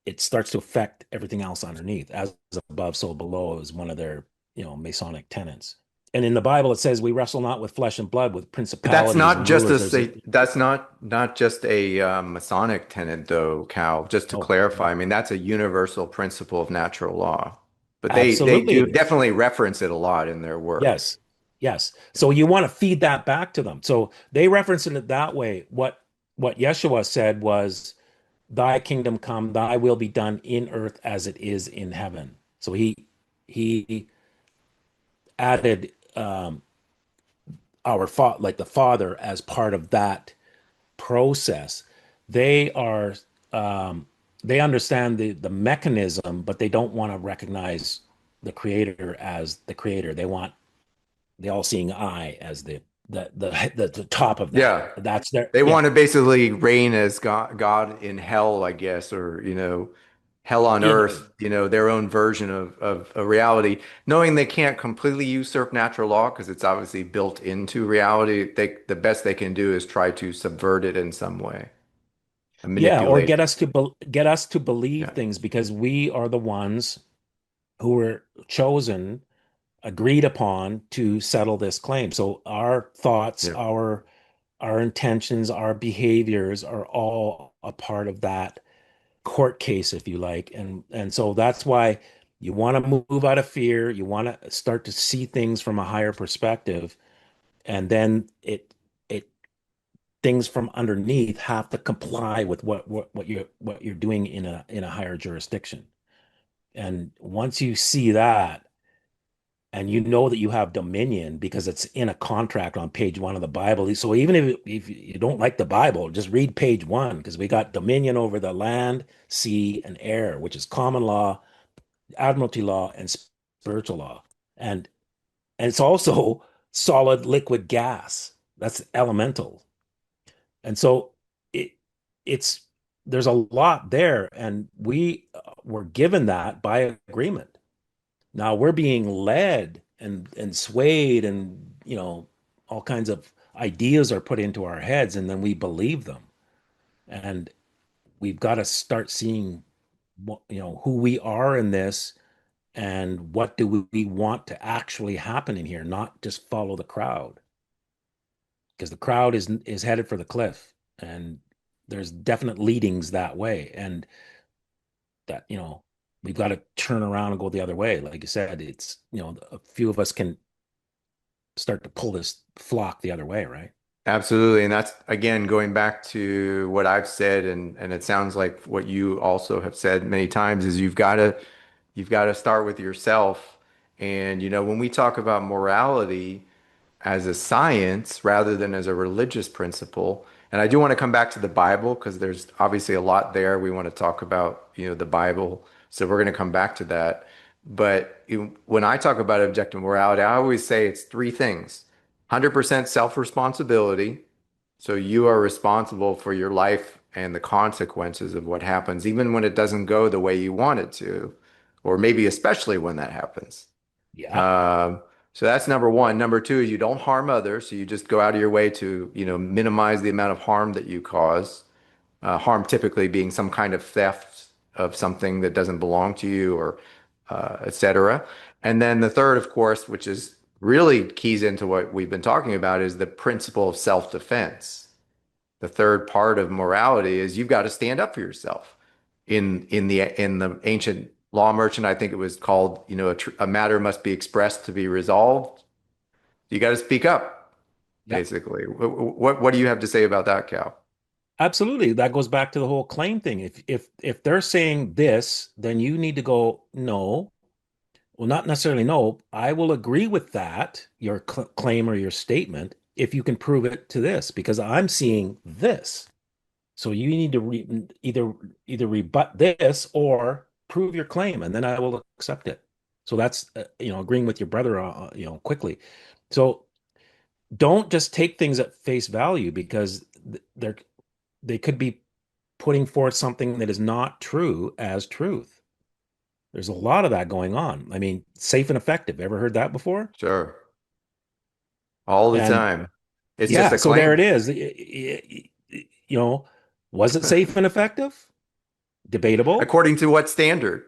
it starts to affect everything else underneath. As above, so below is one of their Masonic tenets. And in the Bible, it says we wrestle not with flesh and blood, with But that's principalities not and just rulers. a There's a say that's not just a Masonic tenet though, Cal. Just to oh clarify, no, I mean that's a universal principle of natural law. But they absolutely do it is. definitely reference it a lot in their work. Yes, yes. So you want to feed that back to them. So they reference it that way. What Yeshua said was, "Thy kingdom come, Thy will be done in earth as it is in heaven." So he added like the Father as part of that process. They are um, they understand the mechanism, but they don't want to recognize the Creator as the Creator. They want the all-seeing eye as the top of that. Yeah. That's their They yeah. want to basically reign as God in hell, I guess, or hell on You know, earth, their own version of a reality, knowing they can't completely usurp natural law because it's obviously built into reality. The best they can do is try to subvert it in some way and yeah, or manipulate. get us to believe Yeah. things because we are the ones who were chosen, agreed upon to settle this claim. So our thoughts, Yeah. our intentions, our behaviors are all a part of that court case, if you like. And so that's why you want to move out of fear. You want to start to see things from a higher perspective, and then it things from underneath have to comply with what you're doing in a higher jurisdiction. And once you see that, and you know that you have dominion because it's in a contract on page one of the Bible. So even if you don't like the Bible, just read page one because we got dominion over the land, sea, and air, which is common law, admiralty law, and spiritual law. And it's also solid liquid gas. That's elemental. And so it it's there's a lot there, and we were given that by agreement. Now we're being led and swayed, and all kinds of ideas are put into our heads, and then we believe them. And we've got to start seeing. who we are in this and what do we want to actually happen in here, not just follow the crowd, because the crowd is headed for the cliff, and there's definite leadings that way, and that we've got to turn around and go the other way. Like you said, it's a few of us can start to pull this flock the other way, right? Absolutely. And that's again going back to what I've said, and it sounds like what you also have said many times is you've got to start with yourself. And when we talk about morality as a science rather than as a religious principle, and I do want to come back to the Bible because there's obviously a lot there. We want to talk about, the Bible. So we're going to come back to that. But when I talk about objective morality, I always say it's three things. 100% self-responsibility. So you are responsible for your life and the consequences of what happens, even when it doesn't go the way you want it to, or maybe especially when that happens. Yeah. Um, so that's number one. Number two is you don't harm others. So you just go out of your way to, minimize the amount of harm that you cause. Harm typically being some kind of theft of something that doesn't belong to you or et cetera. And then the third, of course, which is really keys into what we've been talking about, is the principle of self-defense. The third part of morality is you've got to stand up for yourself. In the ancient law merchant, I think it was called, a matter must be expressed to be resolved. You got to speak up, Yeah. basically. What do you have to say about that, Cal? Absolutely. That goes back to the whole claim thing. If they're saying this, then you need to go, no. Well, not necessarily no. I will agree with that, your claim or your statement, if you can prove it to this, because I'm seeing this. So you need to either rebut this or prove your claim, and then I will accept it. So that's agreeing with your brother, quickly. So don't just take things at face value because they could be putting forth something that is not true as truth. There's a lot of that going on. I mean, safe and effective. Ever heard that before? Sure. All the And time. It's just yeah, a so there it claim. is. You know, was it safe and effective? Debatable. According to what standard?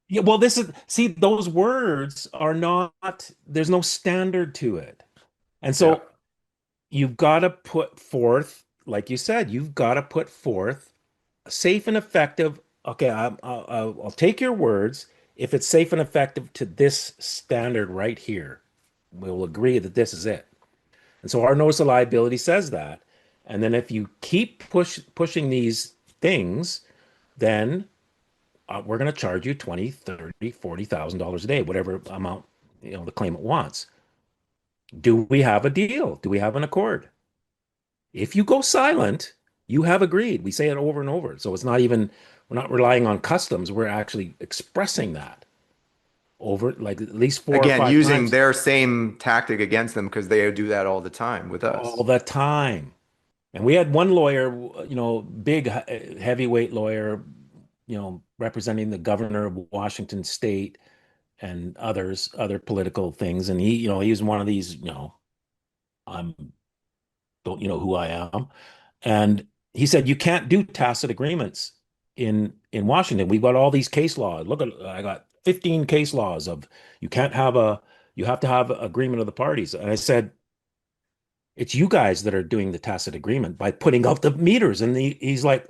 Yeah, well, this is see, those words are not, there's no standard to it. And Yeah. so you've got to put forth, like you said, you've got to put forth safe and effective. Okay, I'll take your words. If it's safe and effective to this standard right here, we'll agree that this is it. And so our notice of liability says that. And then if you keep pushing these things, then we're going to charge you 20, 30, $40,000 a day, whatever amount the claimant wants. Do we have a deal? Do we have an accord? If you go silent, you have agreed. We say it over and over. So it's not even, we're not relying on customs. We're actually expressing that over like at least four or Again, five using times their same tactic against them because they do that all the time with all us. the time. And we had one lawyer, big heavyweight lawyer, representing the governor of Washington State and other political things. And he was one of these, I'm don't you know who I am? And he said, you can't do tacit agreements in Washington. We've got all these case laws. Look at I got 15 case laws of you can't have a you have to have agreement of the parties. And I said, it's you guys that are doing the tacit agreement by putting out the meters. And he's like,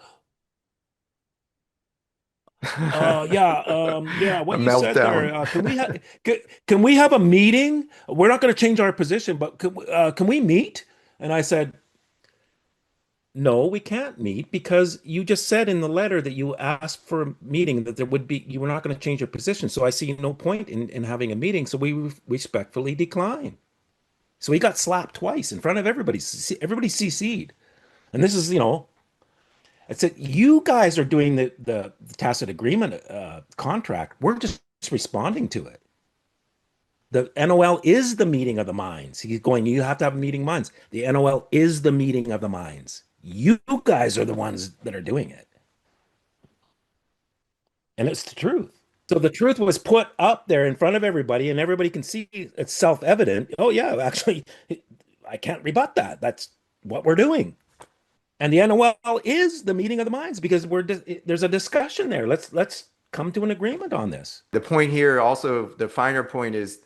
yeah, yeah, A what you said meltdown. there. Can we have a meeting? We're not going to change our position, but can we meet? And I said, no, we can't meet because you just said in the letter that you asked for a meeting that there would be, you were not going to change your position. So I see no point in having a meeting. So we respectfully decline. So he got slapped twice in front of everybody. Everybody CC'd. And this is, I said, you guys are doing the tacit agreement contract. We're just responding to it. The NOL is the meeting of the minds. He's going, you have to have a meeting of minds. The NOL is the meeting of the minds. You guys are the ones that are doing it. And it's the truth. So the truth was put up there in front of everybody, and everybody can see it's self-evident. Oh, yeah, actually, I can't rebut that. That's what we're doing. And the NOL is the meeting of the minds because there's a discussion there. Let's come to an agreement on this. The point here also, the finer point is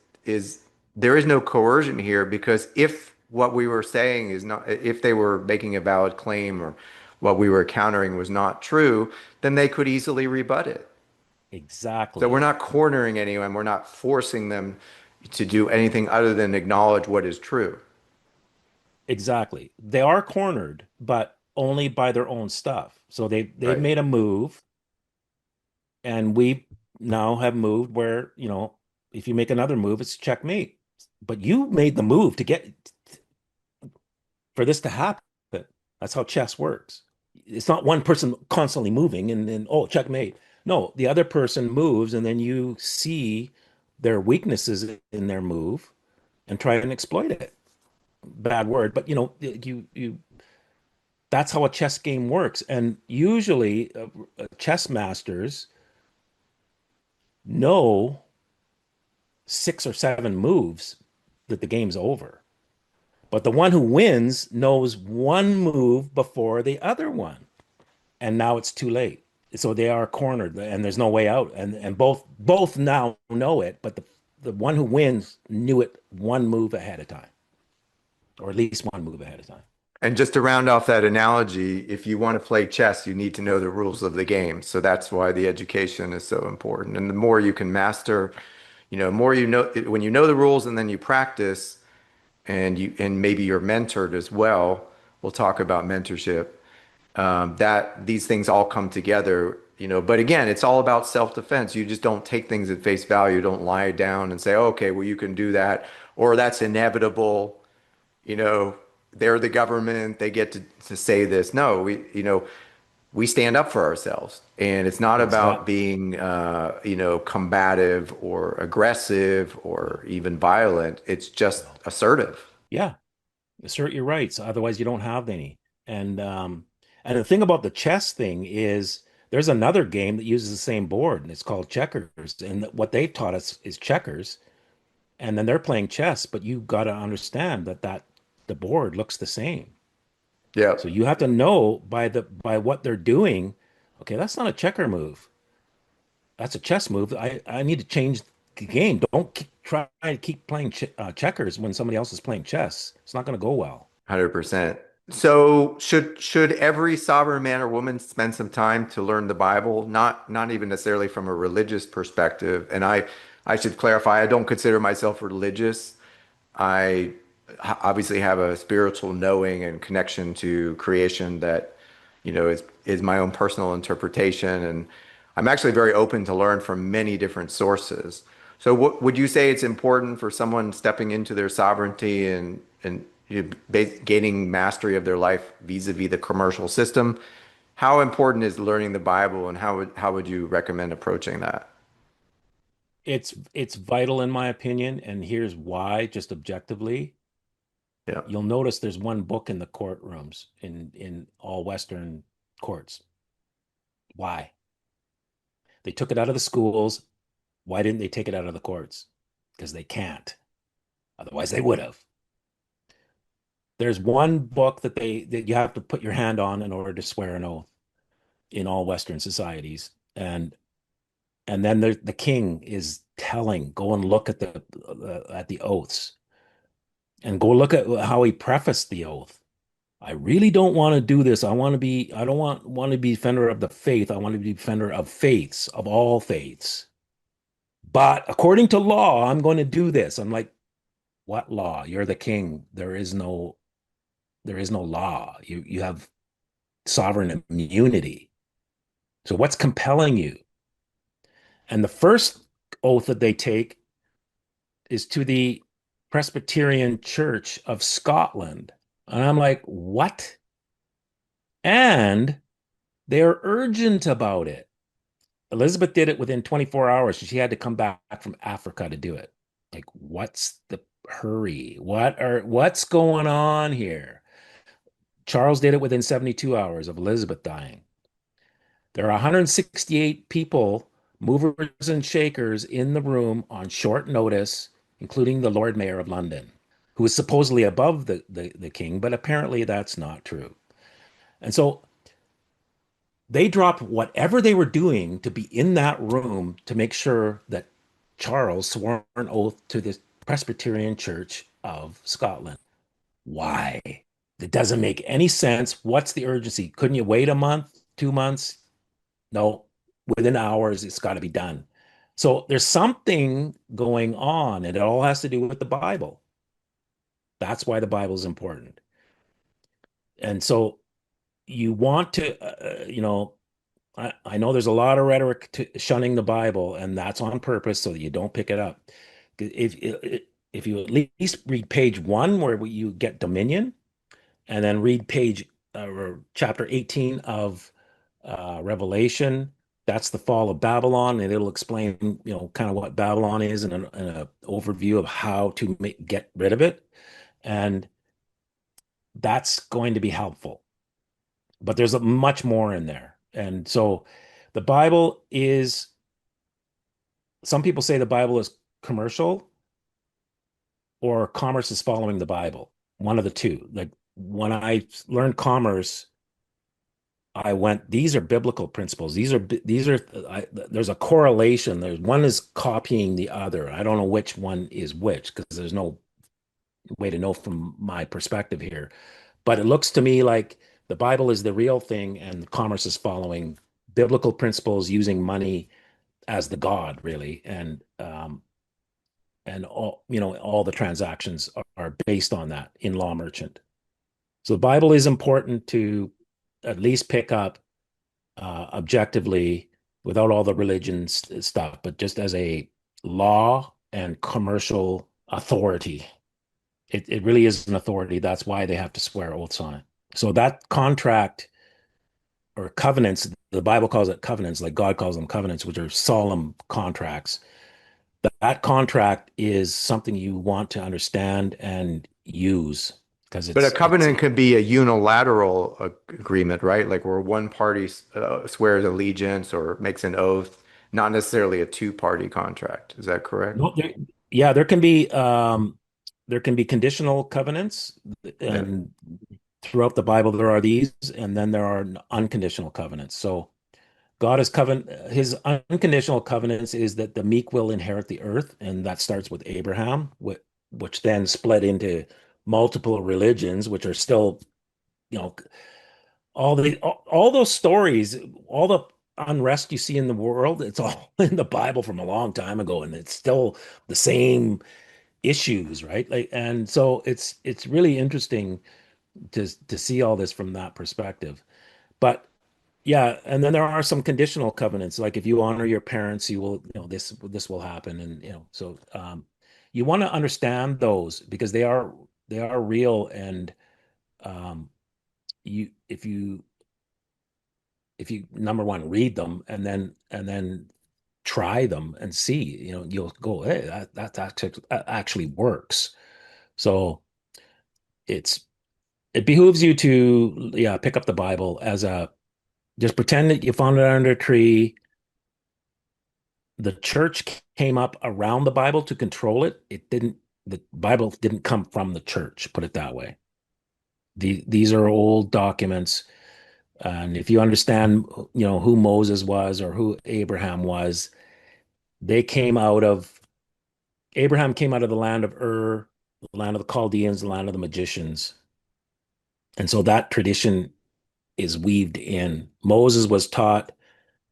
there is no coercion here because if what we were saying is not, if they were making a valid claim or what we were countering was not true, then they could easily rebut it. So we're Exactly. not cornering anyone. We're not forcing them to do anything other than acknowledge what is true. Exactly. They are cornered, but only by their own stuff. So they've Right. made a move, and we now have moved where, if you make another move, it's checkmate. But you made the move to get for this to happen. That's how chess works. It's not one person constantly moving and then, oh, checkmate. No, the other person moves, and then you see their weaknesses in their move and try and exploit it. Bad word, but you that's how a chess game works. And usually, chess masters know 6 or 7 moves that the game's over. But the one who wins knows one move before the other one, and now it's too late. So they are cornered, and there's no way out. And both now know it, but the one who wins knew it one move ahead of time, or at least one move ahead of time. And just to round off that analogy, if you want to play chess, you need to know the rules of the game. So that's why the education is so important. And the more you can master, more you know, when you know the rules and then you practice and maybe you're mentored as well. We'll talk about mentorship. That these things all come together, but again, it's all about self-defense. You just don't take things at face value. Don't lie down and say, oh, okay, well, you can do that, or that's inevitable. you know, they're the government, they get to say this. No, we stand up for ourselves. And it's not about Exactly. being, combative or aggressive or even violent. It's just No. assertive. Yeah, assert your rights. Otherwise, you don't have any. And the thing about the chess thing is there's another game that uses the same board, and it's called checkers. And what they've taught us is checkers, and then they're playing chess. But you got to understand that the board looks the same. Yeah, So you have to know by what they're doing. Okay, that's not a checker move. That's a chess move. I need to change the game. Don't try to keep playing checkers when somebody else is playing chess. It's not going to go well. 100%. So should every sovereign man or woman spend some time to learn the Bible? Not even necessarily from a religious perspective. And I should clarify, I don't consider myself religious. I obviously have a spiritual knowing and connection to creation that, is my own personal interpretation. And I'm actually very open to learn from many different sources. So would you say it's important for someone stepping into their sovereignty and gaining mastery of their life vis-a-vis the commercial system? How important is learning the Bible and how would you recommend approaching that? It's vital in my opinion, and here's why, just objectively. Yeah. You'll notice there's one book in the courtrooms in all Western courts. Why? They took it out of the schools. Why didn't they take it out of the courts? Because they can't. Otherwise, they would have. There's one book that you have to put your hand on in order to swear an oath in all Western societies, and then the king is telling, go and look at the oaths, and go look at how he prefaced the oath. I really don't want to do this. I don't want to be defender of the faith. I want to be defender of faiths, of all faiths. But according to law, I'm going to do this. I'm like, what law? You're the king. There is no law. You have sovereign immunity. So what's compelling you? And the first oath that they take is to the Presbyterian Church of Scotland. And I'm like, what? And they're urgent about it. Elizabeth did it within 24 hours. She had to come back from Africa to do it. Like, what's the hurry? What's going on here? Charles did it within 72 hours of Elizabeth dying. There are 168 people, movers and shakers in the room on short notice, including the Lord Mayor of London, who is supposedly above the king, but apparently that's not true. And so They dropped whatever they were doing to be in that room to make sure that Charles swore an oath to the Presbyterian Church of Scotland. Why? It doesn't make any sense. What's the urgency? Couldn't you wait a month, 2 months? No, within hours, it's got to be done. So there's something going on, and it all has to do with the Bible. That's why the Bible is important. And so you want to, I know there's a lot of rhetoric to shunning the Bible, and that's on purpose so that you don't pick it up. If you at least read page one, where you get dominion, and then read page or chapter 18 of Revelation. That's the fall of Babylon, and it'll explain, kind of what Babylon is and an overview of how to get rid of it. And that's going to be helpful. But there's much more in there. And so the Bible is, some people say the Bible is commercial or commerce is following the Bible, one of the two. Like when I learned commerce, I went, these are biblical principles. There's a correlation. There's one is copying the other. I don't know which one is which because there's no way to know from my perspective here. But it looks to me like the Bible is the real thing and commerce is following biblical principles using money as the God, really. And all the transactions are based on that in law merchant. So the Bible is important to at least pick up objectively without all the religion stuff, but just as a law and commercial authority. It really is an authority. That's why they have to swear oaths on it. So that contract or covenants, the Bible calls it covenants, like God calls them covenants, which are solemn contracts. That contract is something you want to understand and use because But a it's covenant could be a unilateral agreement, right? Like where one party swears allegiance or makes an oath, not necessarily a two-party contract. Is that correct? no, yeah, there can be conditional covenants, Yeah. and throughout the Bible there are these, and then there are unconditional covenants. So God is covenant, his unconditional covenants is that the meek will inherit the earth, and that starts with Abraham, which then split into multiple religions, which are still, you know, all those stories, all the unrest you see in the world, it's all in the Bible from a long time ago, and it's still the same issues, right? Like, and so it's really interesting to see all this from that perspective. But yeah, and then there are some conditional covenants, like if you honor your parents, you will, this will happen, and so you want to understand those because they are real, and you if you number one read them and then try them and see, you'll go, hey, that actually works. So it's it behooves you to, yeah, pick up the Bible as a just pretend that you found it under a tree. The church came up around the Bible to control it. The Bible didn't come from the church, put it that way. These are old documents. And if you understand, who Moses was or who Abraham was, they came out of Abraham came out of the land of Ur, the land of the Chaldeans, the land of the magicians. And so that tradition is weaved in. Moses was taught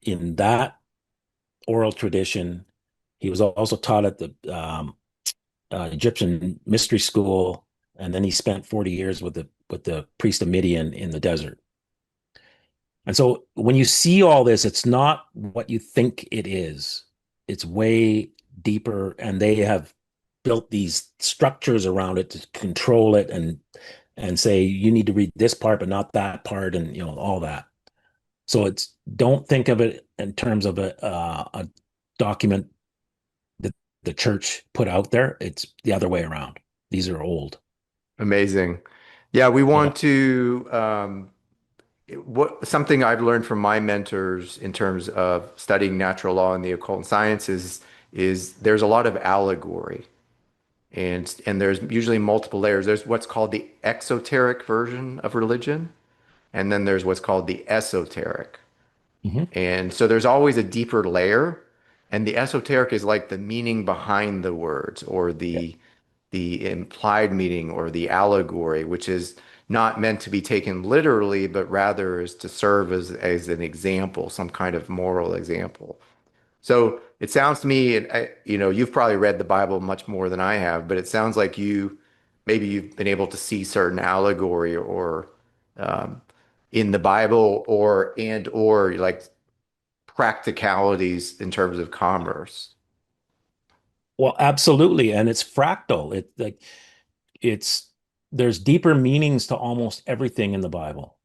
in that oral tradition. He was also taught at the Egyptian mystery school, and then he spent 40 years with the priest of Midian in the desert. And so when you see all this, it's not what you think it is. It's way deeper, and they have built these structures around it to control it and say you need to read this part but not that part, and all that. So it's don't think of it in terms of a document that the church put out there. It's the other way around. These are old. Amazing. Yeah, we Yeah. want to what something I've learned from my mentors in terms of studying natural law and the occult sciences is there's a lot of allegory and there's usually multiple layers. There's what's called the exoteric version of religion, and then there's what's called the esoteric. Hmm. And so there's always a deeper layer, and the esoteric is like the meaning behind the words or Yeah. the implied meaning or the allegory, which is not meant to be taken literally, but rather is to serve as an example, some kind of moral example. So it sounds to me, and you've probably read the Bible much more than I have, but it sounds like maybe you've been able to see certain allegory or um, in the Bible or like practicalities in terms of commerce. Well, absolutely. And it's fractal. It's there's deeper meanings to almost everything in the Bible.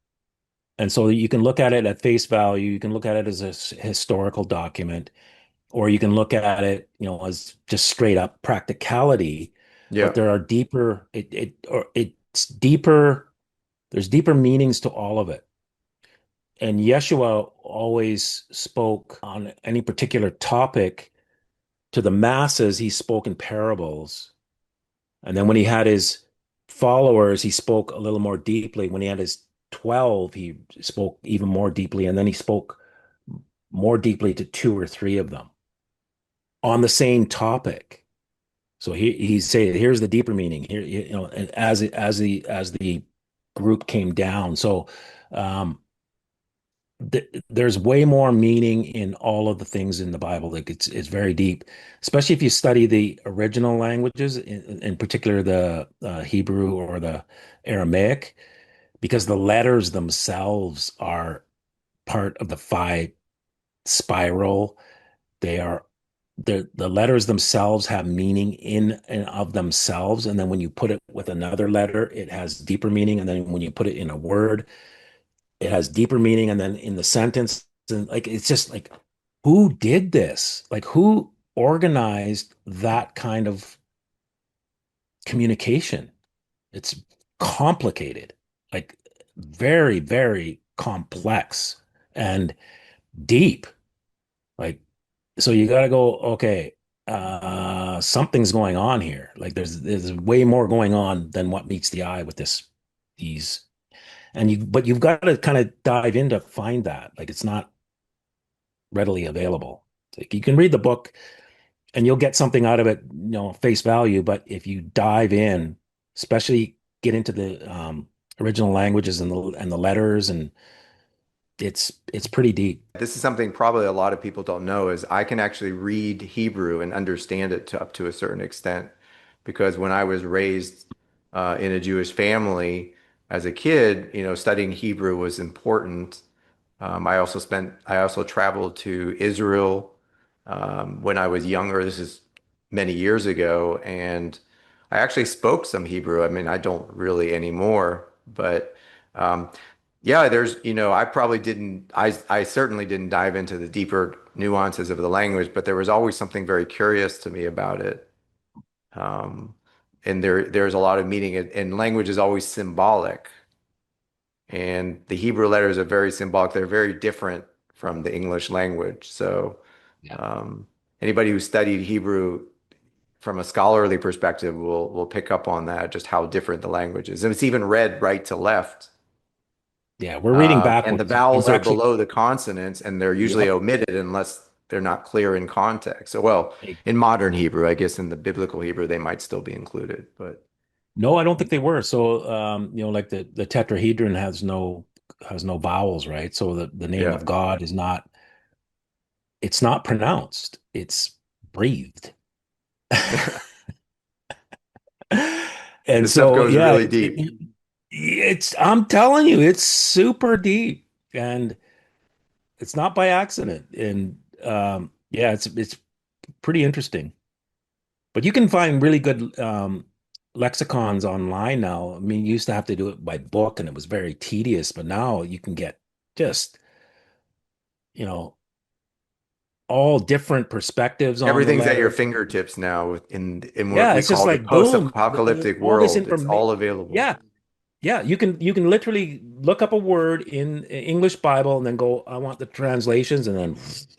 And so you can look at it at face value, you can look at it as a historical document, or you can look at it, as just straight up practicality, but Yeah. there are deeper it's deeper, there's deeper meanings to all of it. And Yeshua always spoke on any particular topic to the masses, he spoke in parables. And then when he had his followers, he spoke a little more deeply. When he had his 12, he spoke even more deeply. And then he spoke more deeply to two or three of them on the same topic. So he's saying, here's the deeper meaning here, and as the group came down. So um, there's way more meaning in all of the things in the Bible. Like it's very deep, especially if you study the original languages, in particular the Hebrew or the Aramaic, because the letters themselves are part of the phi spiral. They are the letters themselves have meaning in and of themselves, and then when you put it with another letter, it has deeper meaning, and then when you put it in a word, it has deeper meaning, and then in the sentence, and like it's just like, who did this? Like, who organized that kind of communication? It's complicated, like very, very complex and deep. Like, so you got to go, okay, something's going on here. Like, there's way more going on than what meets the eye with these, but you've got to kind of dive in to find that. Like, it's not readily available. Like, you can read the book and you'll get something out of it, face value. But if you dive in, especially get into the original languages and the letters, and it's pretty deep. This is something probably a lot of people don't know is I can actually read Hebrew and understand it to up to a certain extent because when I was raised in a Jewish family as a kid, studying Hebrew was important. I also traveled to Israel when I was younger. This is many years ago, and I actually spoke some Hebrew. I mean, I don't really anymore, but um, yeah, I probably didn't, I certainly didn't dive into the deeper nuances of the language, but there was always something very curious to me about it. Um, and there's a lot of meaning, and language is always symbolic. And the Hebrew letters are very symbolic. They're very different from the English language. So, Yeah. um, anybody who studied Hebrew from a scholarly perspective will pick up on that, just how different the language is. And it's even read right to left. Yeah, we're reading And the backwards. vowels We're are actually, below the consonants, and they're usually yep. omitted unless they're not clear in context. So, well, in modern Hebrew, I guess in the biblical Hebrew, they might still be included, but No, I don't think they were. So, like the tetrahedron has no vowels, right? So the name yeah, of God is not, it's not pronounced. It's breathed. And this stuff so, goes yeah, really deep. I'm telling you, it's super deep, and it's not by accident. And yeah, it's pretty interesting. But you can find really good lexicons online now. I mean, you used to have to do it by book, and it was very tedious, but now you can get just, you know, all different perspectives on the Everything's at your letter. fingertips now in what Yeah, we it's just call the like boom, post-apocalyptic all this world. It's information. all available. Yeah, yeah, you can literally look up a word in English Bible and then go, I want the translations, and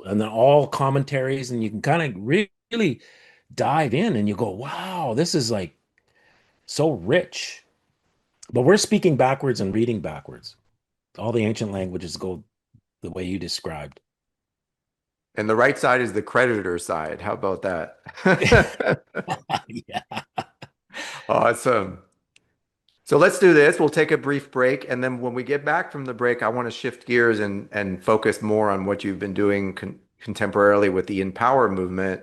then all commentaries, and you can kind of really dive in, and you go, wow, this is like so rich. But we're speaking backwards and reading backwards. All the ancient languages go. the way you described. And the right side is the creditor side. How about that? Yeah, Awesome. So let's do this. We'll take a brief break, and then when we get back from the break, I want to shift gears and focus more on what you've been doing contemporarily with the Empower movement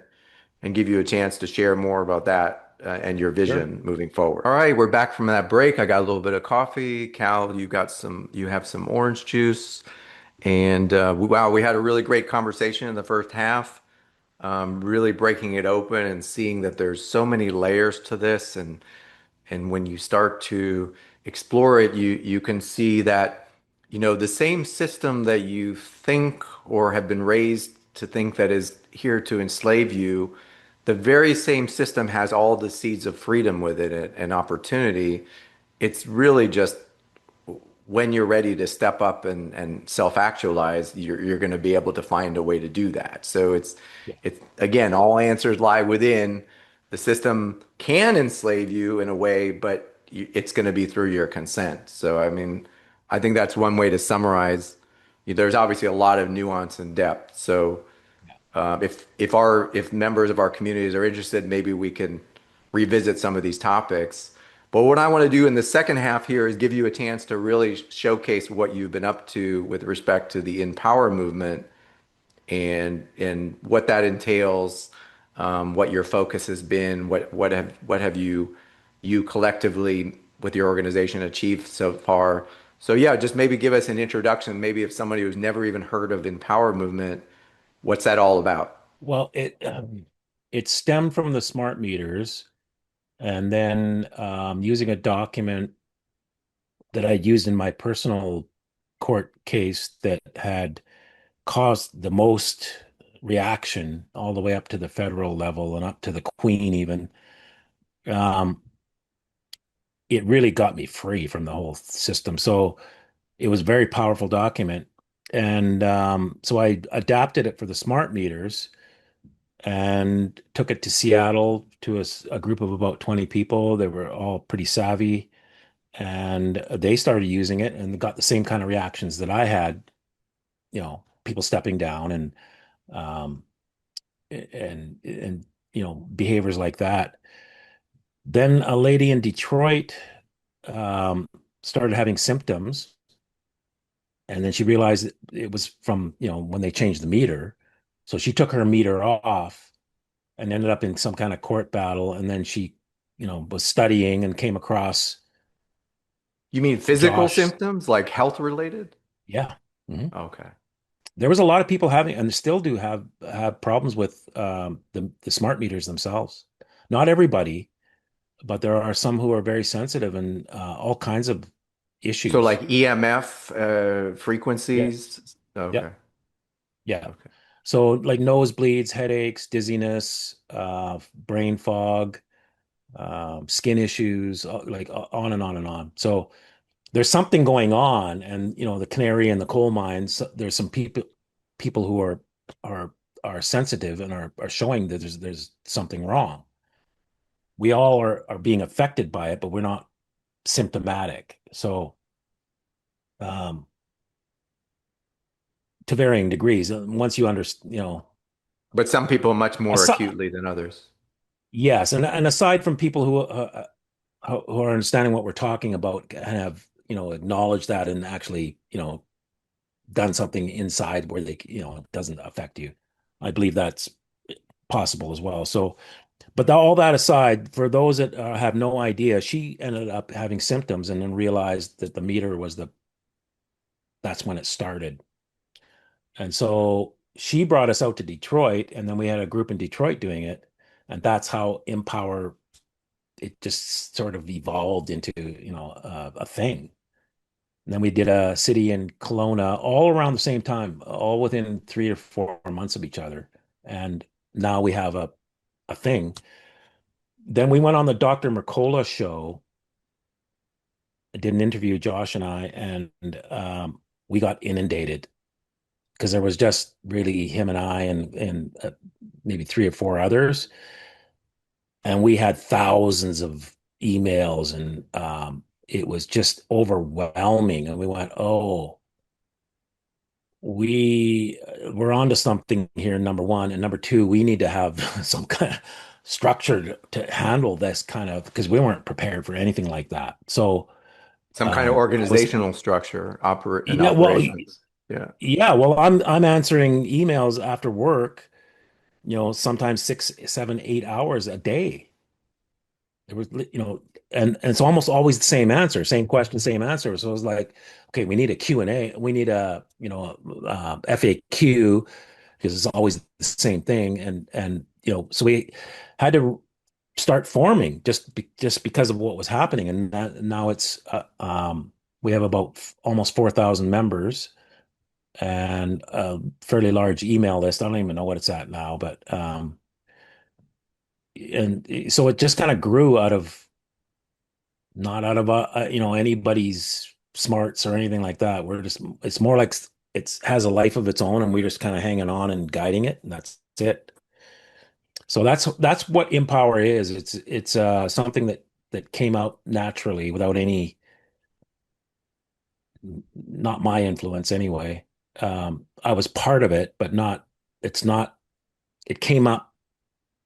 and give you a chance to share more about that and your sure. vision moving forward. All right, we're back from that break. I got a little bit of coffee. Cal, you have some orange juice, and wow, we had a really great conversation in the first half. Really breaking it open and seeing that there's so many layers to this, and when you start to explore it, you can see that, the same system that you think or have been raised to think that is here to enslave you, the very same system has all the seeds of freedom within it and opportunity. It's really just when you're ready to step up and self-actualize, you're going to be able to find a way to do that. So Yeah. it's again, all answers lie within. The system can enslave you in a way, but it's going to be through your consent. So I mean, I think that's one way to summarize. There's obviously a lot of nuance and depth. So if members of our communities are interested, maybe we can revisit some of these topics. But what I want to do in the second half here is give you a chance to really showcase what you've been up to with respect to the Empower movement and what that entails, what your focus has been, what have you collectively with your organization achieved so far. So yeah, just maybe give us an introduction, maybe if somebody who's never even heard of Empower movement, what's that all about? Well, it stemmed from the smart meters, and then using a document that I used in my personal court case that had caused the most reaction all the way up to the federal level and up to the Queen even. Um, it really got me free from the whole system. So it was a very powerful document. And so I adapted it for the smart meters and took it to Seattle to a group of about 20 people. They were all pretty savvy and they started using it and got the same kind of reactions that I had, people stepping down um, and behaviors like that. Then a lady in Detroit started having symptoms, and then she realized it was from when they changed the meter. So she took her meter off and ended up in some kind of court battle. And then she, was studying and came across You mean physical Josh. symptoms, like health related? Yeah. Mhm. Okay. There was a lot of people having, and still do have problems with the smart meters themselves. Not everybody, but there are some who are very sensitive and all kinds of So issues. like EMF Yes. frequencies? Okay. Yep. Yeah. Okay. So like nosebleeds, headaches, dizziness, brain fog, skin issues, like on and on and on. So there's something going on, and the canary in the coal mines. There's some people who are are sensitive and are showing that there's something wrong. We all are being affected by it, but we're not symptomatic. So um, to varying degrees, once you understand, But some people much more aside, acutely than others. yes, and aside from people who are understanding what we're talking about, have acknowledged that and actually done something inside where it doesn't affect you. I believe that's possible as well. So, but all that aside, for those that have no idea, she ended up having symptoms and then realized that the meter was that's when it started. And so she brought us out to Detroit, and then we had a group in Detroit doing it. And that's how Empower, it just sort of evolved into, a thing. And then we did a city in Kelowna all around the same time, all within 3 or 4 months of each other. And now we have a thing. Then we went on the Dr. Mercola show. I did an interview, Josh and I, and we got inundated because there was just really him and I and maybe 3 or 4 others, and we had thousands of emails, and it was just overwhelming. And we went, oh, we're onto something here, number one, and number two, we need to have some kind of structure to handle this kind of because we weren't prepared for anything like that. So Some kind of I was organizational structure, oper and yeah, well, operations. Yeah. yeah, well, I'm answering emails after work, sometimes 6, 7, 8 hours a day. There was, and it's almost always the same answer, same question, same answer. So it was like, okay, we need a Q and A, we need a, FAQ because it's always the same thing. So we had to start forming just because of what was happening. And now it's, we have about almost 4,000 members and a fairly large email list. I don't even know what it's at now, but, and so it just kind of grew out of, not out of anybody's smarts or anything like that. It's more like it's has a life of its own, and we're just kind of hanging on and guiding it, and that's it. So that's what Empower is. It's something that came out naturally without any, not my influence anyway. I was part of it, but not. It's not. It came up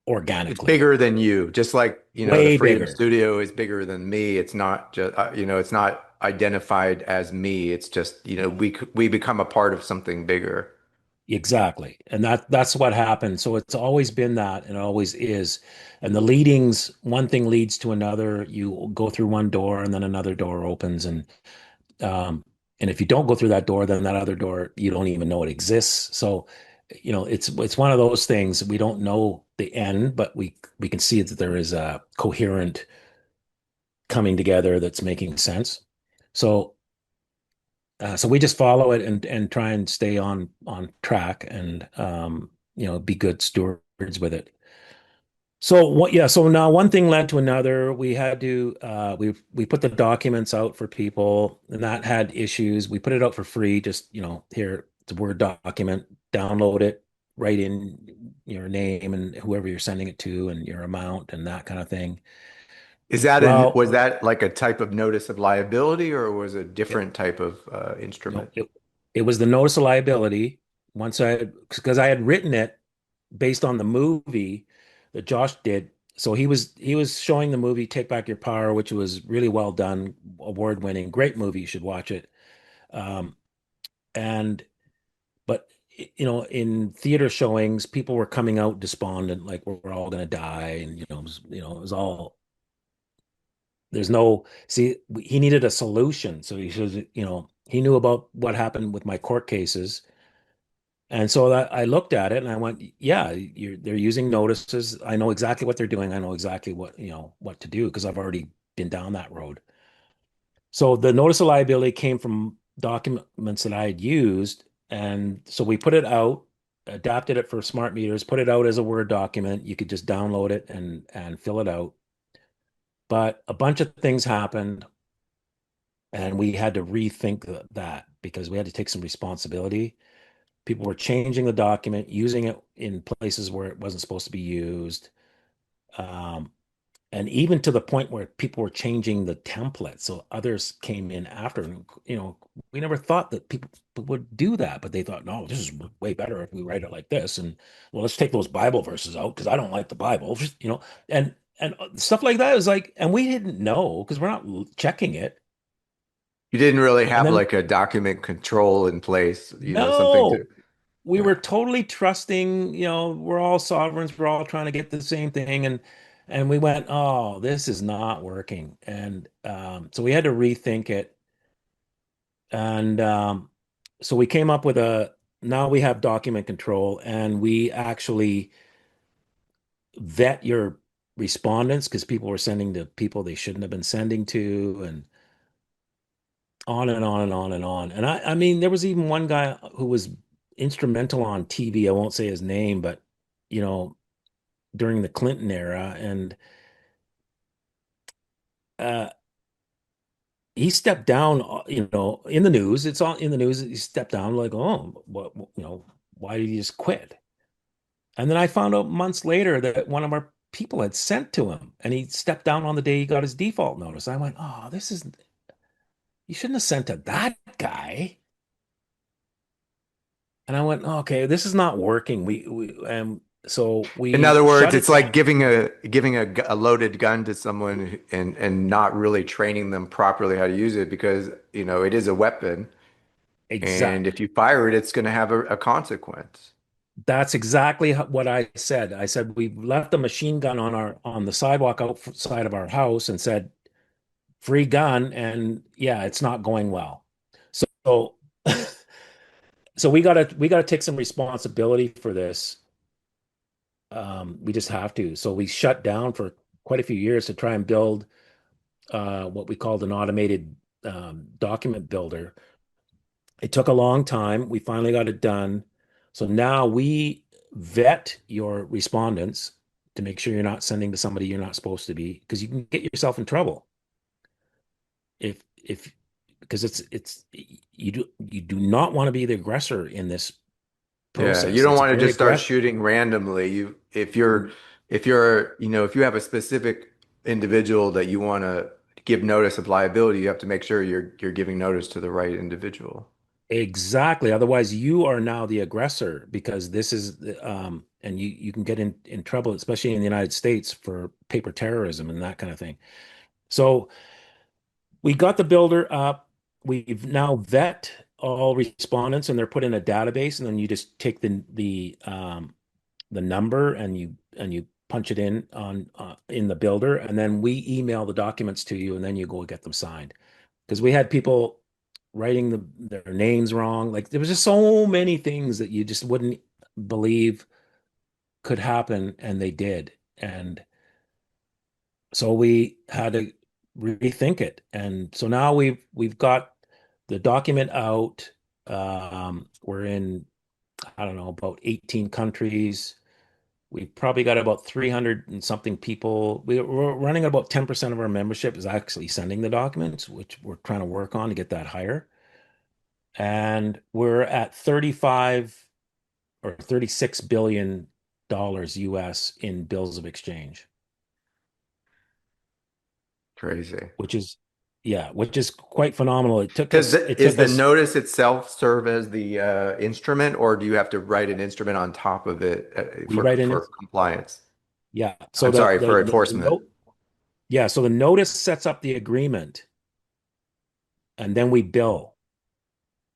It's organically, bigger than you, just like, the way Freedom bigger. Studio is bigger than me. It's not just, it's not identified as me. It's just, we become a part of something bigger. Exactly. And that's what happened. So it's always been that and it always is. And the leadings, one thing leads to another. You go through one door and then another door opens um and if you don't go through that door, then that other door you don't even know it exists. So, it's one of those things we don't know the end, but we can see that there is a coherent coming together that's making sense. So so we just follow it and try and stay on track and be good stewards with it. So what yeah, so now one thing led to another. We had to we put the documents out for people and that had issues. We put it out for free, just here, it's a Word document, download it, write in your name and whoever you're sending it to and your amount and that kind of thing. Was Well, that like a type of notice of liability or was it a it, different type of no, instrument? it was the notice of liability because I had written it based on the movie that Josh did. So he was showing the movie Take Back Your Power, which was really well done, award winning, great movie. You should watch it. Um, and but in theater showings, people were coming out despondent, like we're all going to die, and it was all there's no see. He needed a solution, so he should he knew about what happened with my court cases. And so I looked at it and I went, yeah, they're using notices. I know exactly what they're doing. I know exactly what to do because I've already been down that road. So the notice of liability came from documents that I had used. And so we put it out, adapted it for smart meters, put it out as a Word document. You could just download it and fill it out. But a bunch of things happened and we had to rethink that because we had to take some responsibility. People were changing the document, using it in places where it wasn't supposed to be used. Um, and even to the point where people were changing the template. So others came in after, and, we never thought that people would do that, but they thought, no, this is way better if we write it like this. And well, let's take those Bible verses out because I don't like the Bible, and stuff like that is like, and we didn't know because we're not checking it. You didn't really And have then like a document control in place, something to, no, we yeah. were totally trusting, we're all sovereigns, we're all trying to get the same thing. And we went, oh, this is not working. And so we had to rethink it. And so we came up with now we have document control and we actually vet your respondents because people were sending to people they shouldn't have been sending to, and on and on and on and on. And I mean, there was even one guy who was instrumental on TV. I won't say his name, but you know, during the Clinton era, and uh, he stepped down. In the news, it's all in the news. He stepped down, like, oh, why did he just quit? And then I found out months later that one of our people had sent to him, and he stepped down on the day he got his default notice. I went, oh, this is you shouldn't have sent to that guy. And I went, okay, this is not working. So In we other words, shut it's it like down. giving a loaded gun to someone and not really training them properly how to use it because, it is a weapon. And Exact. if you fire it, it's going to have a consequence. That's exactly what I said. I said we left a machine gun on the sidewalk outside of our house and said free gun, and yeah, it's not going well. So so we gotta take some responsibility for this. We just have to. So we shut down for quite a few years to try and build what we called an automated document builder. It took a long time. We finally got it done. So now we vet your respondents to make sure you're not sending to somebody you're not supposed to be, because you can get yourself in trouble if because it's you do not want to be the aggressor in this Yeah, you process. don't It's want to very just start aggressive. shooting randomly. If you have a specific individual that you want to give notice of liability, you have to make sure you're giving notice to the right individual. Exactly. Otherwise, you are now the aggressor because this is and you can get in trouble, especially in the United States, for paper terrorism and that kind of thing. So we got the builder up. We've now vet all respondents and they're put in a database, and then you just take the number and you punch it in the builder, and then we email the documents to you, and then you go get them signed. Because we had people writing their names wrong. Like there was just so many things that you just wouldn't believe could happen, and they did. And so we had to rethink it. And so now we've got the document out. We're in, I don't know, about 18 countries. We've probably got about 300 and something people. We're running about 10% of our membership is actually sending the documents, which we're trying to work on to get that higher. And we're at 35 or 36 billion dollars US in bills of exchange, Crazy. which is yeah, which is quite phenomenal. It took Does us the, it is took the us notice itself serve as the instrument, or do you have to write an instrument on top of it we for write in it. for compliance? Yeah. So I'm sorry, for the enforcement. note, yeah, so the notice sets up the agreement, and then we bill.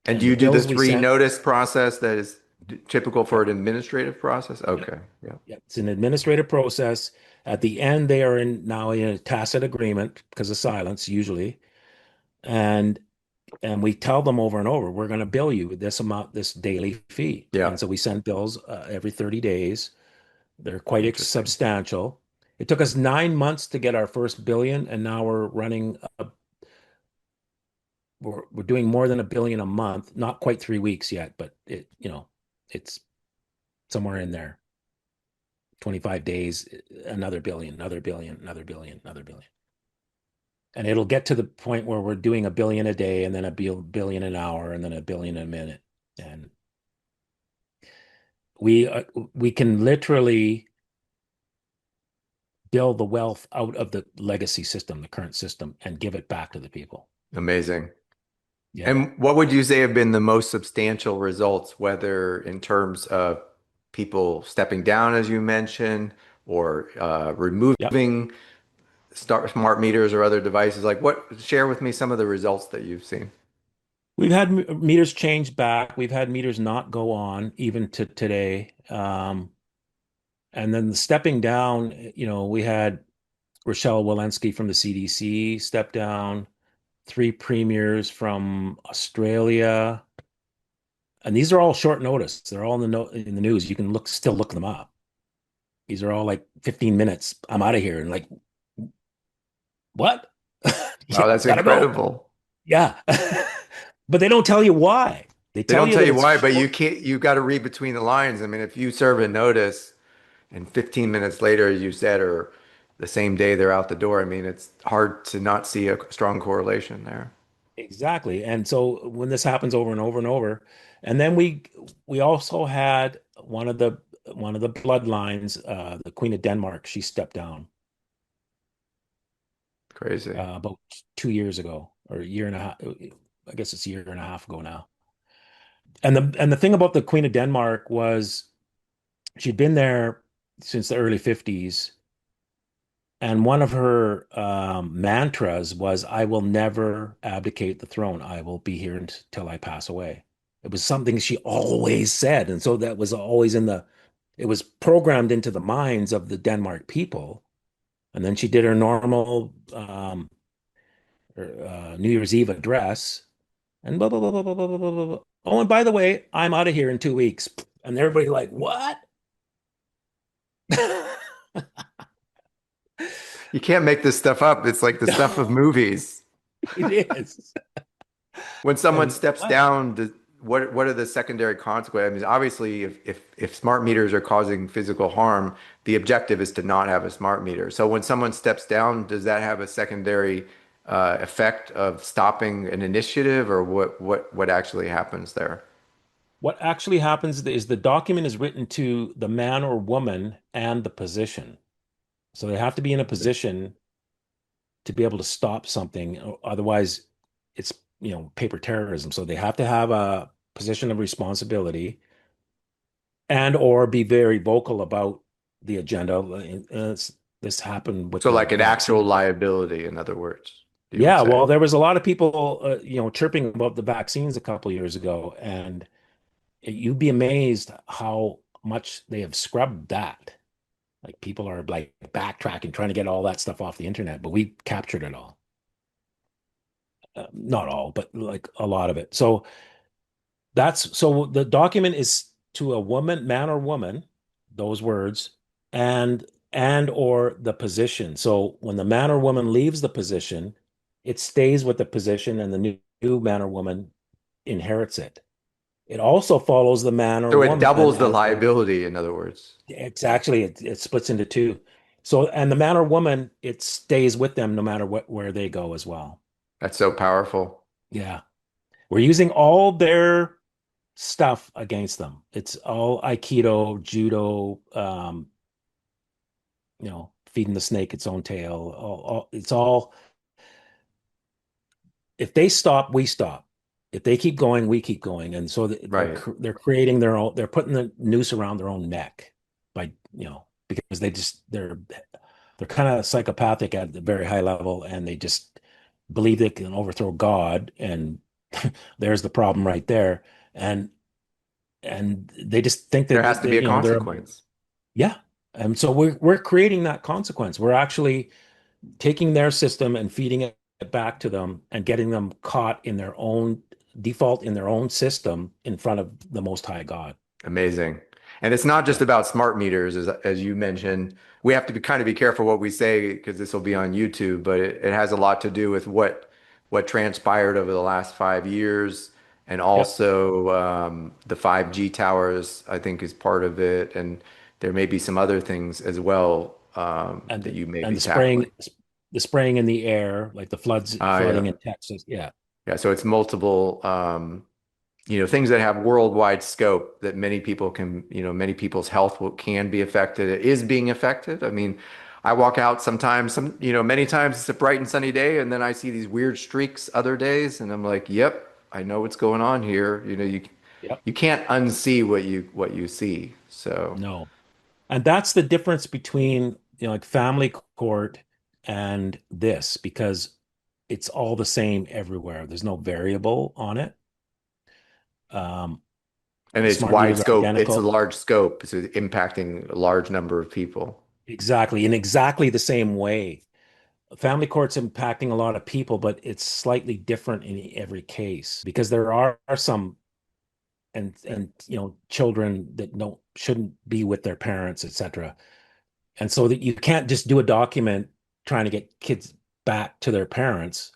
And do And the you do the bills we three sent, notice process that is typical for yeah, an administrative process? yeah, Okay, yeah, yeah. It's an administrative process. At the end, they are now in a tacit agreement because of silence, usually. And we tell them over and over, we're going to bill you this amount, this daily fee. yeah. And so we send bills every 30 days. They're quite Interesting. substantial. It took us 9 months to get our first billion, and now we're doing more than a billion a month. Not quite 3 weeks yet, but it's somewhere in there. 25 days, another billion, another billion, another billion, another billion. And it'll get to the point where we're doing a billion a day, and then a billion an hour, and then a billion a minute. And we uh, we can literally build the wealth out of the legacy system, the current system, and give it back to the people. Amazing. Yeah. And what would you say have been the most substantial results, whether in terms of people stepping down, as you mentioned, or Yep. removing smart meters or other devices? Like share with me some of the results that you've seen. We've had meters change back. We've had meters not go on even to today. And then the stepping down, we had Rochelle Walensky from the CDC step down, three premiers from Australia. And these are all short notice. They're all in the news. You can still look them up. These are all like 15 minutes. I'm out of here. And like, what? Wow, Yeah, that's gotta go. incredible. Yeah. But they don't tell you why. They They tell don't you tell that you it's why, but short. you got to read between the lines. I mean, if you serve a notice and 15 minutes later, as you said, or the same day they're out the door, I mean, it's hard to not see a strong correlation there. Exactly. And so when this happens over and over and over, and then we also had one of the bloodlines, the Queen of Denmark, she stepped down Crazy. about 2 years ago, or a year and a half. I guess it's a year and a half ago now. And the thing about the Queen of Denmark was she'd been there since the early 50s. And one of her mantras was, I will never abdicate the throne. I will be here until I pass away. It was something she always said. And so that was always it was programmed into the minds of the Denmark people. And then she did her normal New Year's Eve address and blah, blah, blah, blah, blah, blah, blah, blah, blah. Oh, and by the way, I'm out of here in 2 weeks. And everybody like, what? You can't make this stuff up. It's like the stuff of No, movies. it is. When someone And steps what? down, what are the secondary consequences? I mean, obviously, if smart meters are causing physical harm, the objective is to not have a smart meter. So when someone steps down, does that have a secondary effect of stopping an initiative, or what actually happens there? What actually happens is the document is written to the man or woman and the position. So they have to be in a position to be able to stop something. Otherwise, it's, paper terrorism. So they have to have a position of responsibility and or be very vocal about the agenda. This happened with So the like an actual vaccines. liability, in other words, you would Yeah, say. well, there was a lot of people, chirping about the vaccines a couple years ago, and you'd be amazed how much they have scrubbed that. Like people are like backtracking, trying to get all that stuff off the internet, but we captured it all. Not all, but like a lot of it. So the document is to a woman, man or woman, those words, and and or the position. So when the man or woman leaves the position, it stays with the position, and the new man or woman inherits it. It also follows the man or So it woman doubles the as the liability, in other words. it's actually it splits into two. So and the man or woman, it stays with them no matter what where they go as well. That's so powerful. Yeah. We're using all their stuff against them. It's all Aikido, judo, feeding the snake its own tail. It's all, if they stop, we stop. If they keep going, we keep going. And so Right. they're creating their own, they're putting the noose around their own neck by, because they're kind of psychopathic at the very high level, and they just believe they can overthrow God. And there's the problem right there. And they just think There that has to be a they're consequence. yeah. And so we're creating that consequence. We're actually taking their system and feeding it back to them and getting them caught in their own default in their own system in front of the Most High God. Amazing. And it's not just Yeah. about smart meters, as you mentioned. We have to be careful what we say because this will be on YouTube, but it has a lot to do with what transpired over the last 5 years, and Yep. also the 5G towers, I think, is part of it, and there may be some other things as well that And you may and be tackling. the spraying in the air, like the flooding Yeah, in Texas. Yeah. yeah. So it's multiple. Things that have worldwide scope that many people can, many people's health can be affected. It is being affected. I mean, I walk out sometimes, many times it's a bright and sunny day, and then I see these weird streaks other days, and I'm like, yep, I know what's going on here. Yep. You can't unsee what you see. So, No. And that's the difference between, like family court and this, because it's all the same everywhere. There's no variable on it. Um, and it's Smart wide meters are scope. It's a identical. large scope. It's impacting a large number of people. Exactly. In exactly the same way. Family court's impacting a lot of people, but it's slightly different in every case because there are some and children that don't shouldn't be with their parents, etc. And so that you can't just do a document trying to get kids back to their parents,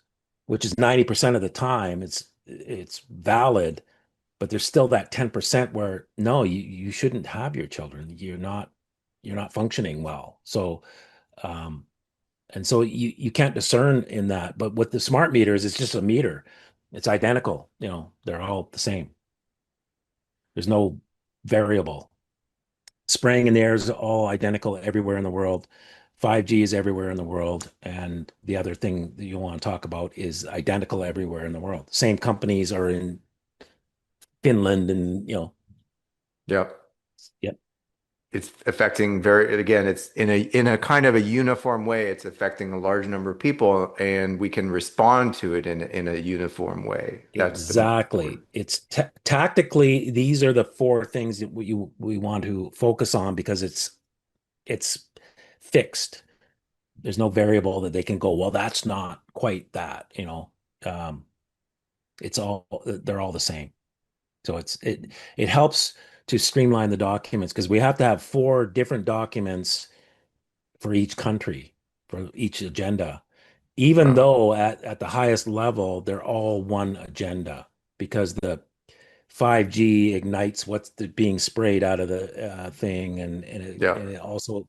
which is 90% of the time it's valid, but there's still that 10% where no, you shouldn't have your children. You're not functioning well. So and so you can't discern in that. But with the smart meters, it's just a meter. It's identical. They're all the same. There's no variable. Spraying in the air is all identical everywhere in the world. 5G is everywhere in the world. And the other thing that you want to talk about is identical everywhere in the world. Same companies are in Finland and Yep. yep, It's affecting very, again, it's in a kind of a uniform way. It's affecting a large number of people, and we can respond to it in a uniform way. That's the most important. exactly. It's tactically, these are the four things that we want to focus on because it's fixed. There's no variable that they can go, well, that's not quite that. Um, it's all they're all the same. So it helps to streamline the documents because we have to have four different documents for each country, for each agenda, even Wow. though at the highest level, they're all one agenda because the 5G ignites being sprayed out of the thing, Yeah. and it also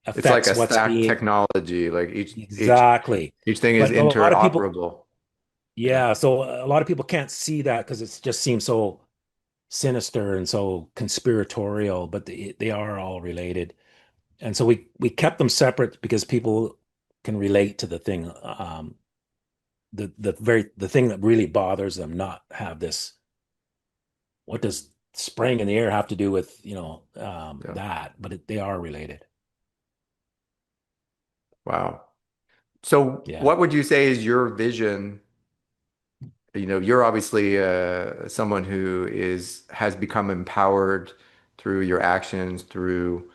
It's like affects a what's stacked being technology. Like exactly. each thing is But a lot of people, interoperable. Yeah. yeah, so a lot of people can't see that because it just seems so sinister and so conspiratorial, but they are all related. And so we kept them separate because people can relate to the thing. The thing that really bothers them, not have this. What does spraying in the air have to do with Yeah. that? But they are related. Wow. So Yeah. what would you say is your vision? You're obviously someone who has become empowered through your actions, through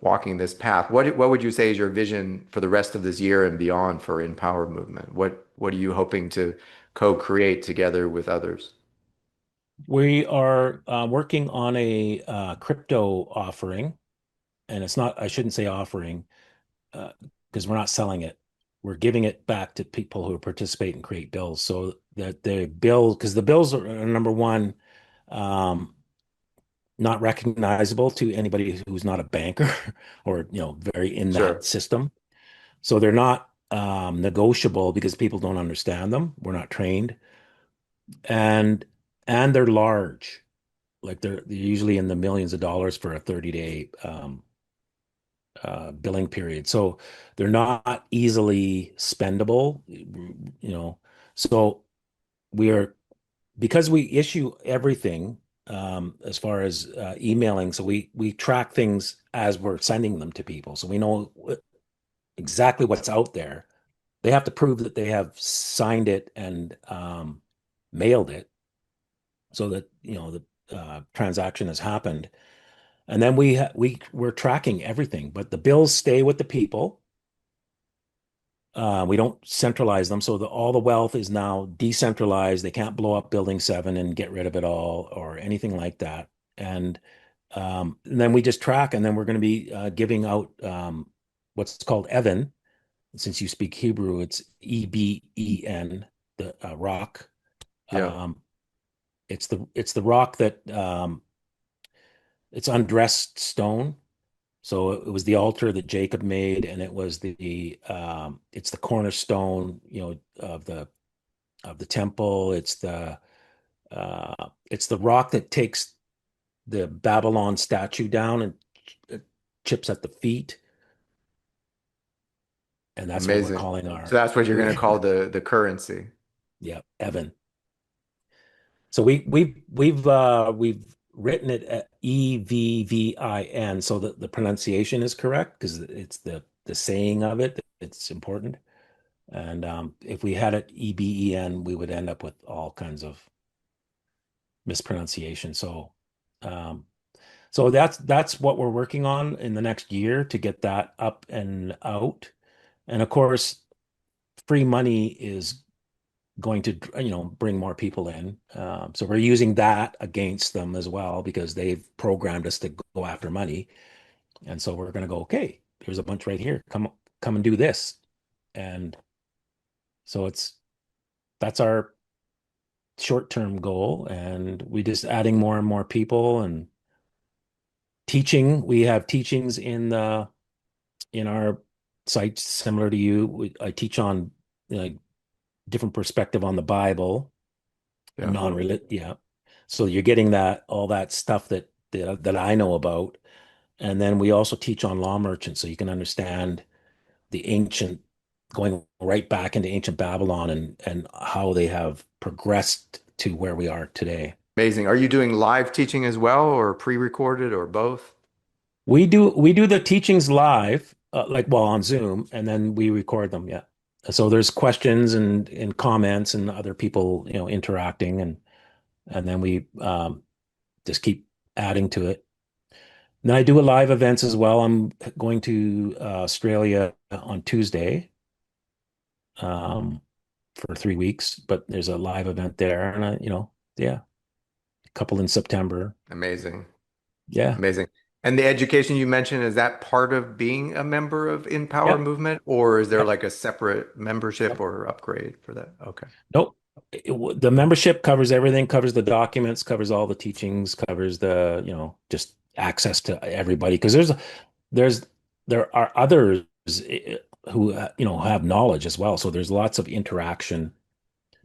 walking this path. What would you say is your vision for the rest of this year and beyond for Empower Movement? What are you hoping to co-create together with others? We are working on a crypto offering, and it's not, I shouldn't say offering, because we're not selling it. We're giving it back to people who participate and create bills. So that the bill, because the bills are number one, um, not recognizable to anybody who's not a banker or very in that Sure. system. So they're not negotiable because people don't understand them. We're not trained, and they're large. Like they're usually in the millions of dollars for a 30-day billing period. So they're not easily spendable, you know. So we are because we issue everything as far as emailing. So we track things as we're sending them to people. So we know exactly what's out there. They have to prove that they have signed it and mailed it so that the transaction has happened. And then we're tracking everything, but the bills stay with the people. We don't centralize them, so all the wealth is now decentralized. They can't blow up Building 7 and get rid of it all or anything like that. And then we just track, and then we're going to be giving out what's called Evan. Since you speak Hebrew, it's EBEN, the rock. Yeah. Um, it's the rock that it's undressed stone. So it was the altar that Jacob made, and it was it's the cornerstone, of the temple. It's the rock that takes the Babylon statue down and it chips at the feet, and that's what we're Amazing. calling So our that's what you're going to call the currency. yeah, Evan. So we've written it at Evvin, so that the pronunciation is correct because it's the saying of it. It's important. And if we had it EBEN, we would end up with all kinds of mispronunciation. Um, so that's what we're working on in the next year to get that up and out. And of course, free money is going to bring more people in. So we're using that against them as well because they've programmed us to go after money. And so we're going to go, okay, here's a bunch right here. Come and do this. And so that's our short-term goal. And we just adding more and more people and teaching. We have teachings in our sites similar to you. I teach on like different perspective on the Bible, Yeah. non-religious. Yeah. So you're getting all that stuff that I know about. And then we also teach on law merchants so you can understand the going right back into ancient Babylon and how they have progressed to where we are today. Amazing. Are you doing live teaching as well, or pre-recorded, or both? We do the teachings live, like well on Zoom, and then we record them. Yeah. So there's questions and comments and other people, interacting, and then we just keep adding to it. And then I do a live events as well. I'm going to Australia on Tuesday, um, for 3 weeks, but there's a live event there, and yeah, a couple in September. Amazing. Yeah, Amazing. And the education you mentioned, is that part of being a member of In Power yeah, Movement, or is there yep, like a separate membership yep. or upgrade for that? Okay. Nope. The membership covers everything, covers the documents, covers all the teachings, covers the, just access to everybody. Because there's there are others who have knowledge as well. So there's lots of interaction.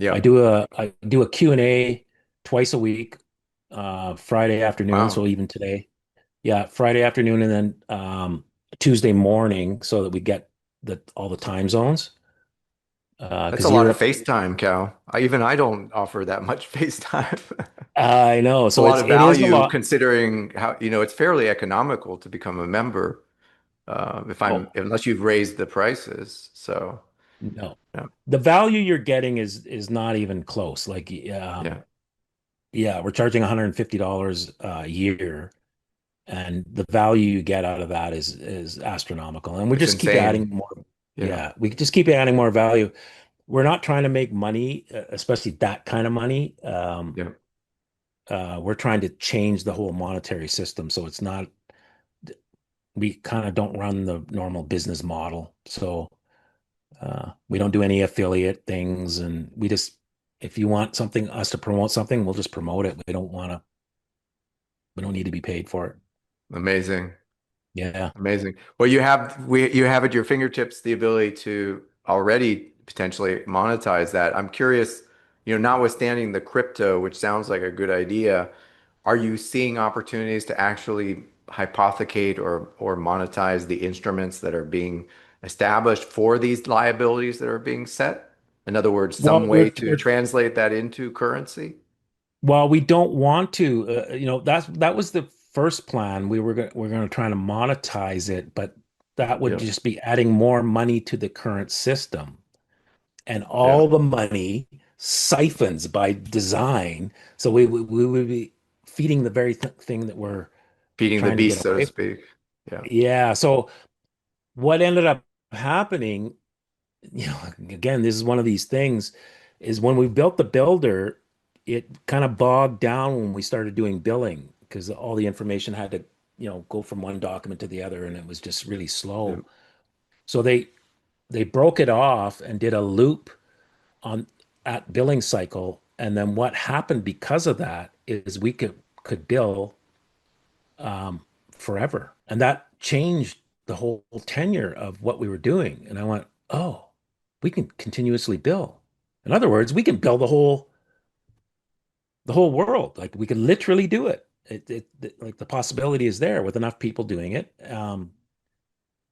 I Yep. do a I do a Q&A twice a week, Friday afternoon. Wow. So even today, yeah, Friday afternoon, and then Tuesday morning, so that we get all the time zones. That's a Because lot of Europe, FaceTime, Cal. I don't offer that much FaceTime. I know. A So lot it's of it is a value lot. considering how, it's fairly economical to become a member, if I'm Oh, unless you've raised the prices. So, no. yeah, The value you're getting is not even close. Like, yeah, yeah, we're charging $150 a year, and the value you get out of that is astronomical. And we it's just keep insane. adding more. Yeah, Yeah, we just keep adding more value. We're not trying to make money, especially that kind of money. yeah, We're trying to change the whole monetary system, so it's not. We kind of don't run the normal business model. So we don't do any affiliate things, and we just, if you want something, us to promote something, we'll just promote it. We don't need to be paid for it. amazing. Yeah. Amazing. Well, you have at your fingertips the ability to already potentially monetize that. I'm curious, notwithstanding the crypto, which sounds like a good idea, are you seeing opportunities to actually hypothecate or monetize the instruments that are being established for these liabilities that are being set? In other words, some Well, way to translate that into currency? we don't want to, that was the first plan. We're going to try to monetize it, but that would Yeah, just be adding more money to the current system, and yeah. all the money siphons by design. So we would be feeding the very thing that we're Feeding the trying to get beast, so to away from. speak. Yeah. Yeah. So what ended up happening, again, this is one of these things, is when we built the builder, it kind of bogged down when we started doing billing because all the information had to, go from one document to the other, and it was just really Yeah. slow. So they broke it off and did a loop on at billing cycle. And then what happened because of that is we could bill forever. And that changed the whole tenure of what we were doing. And I went, oh, we can continuously bill. In other words, we can bill the whole world. Like we could literally do it. Like the possibility is there with enough people doing it.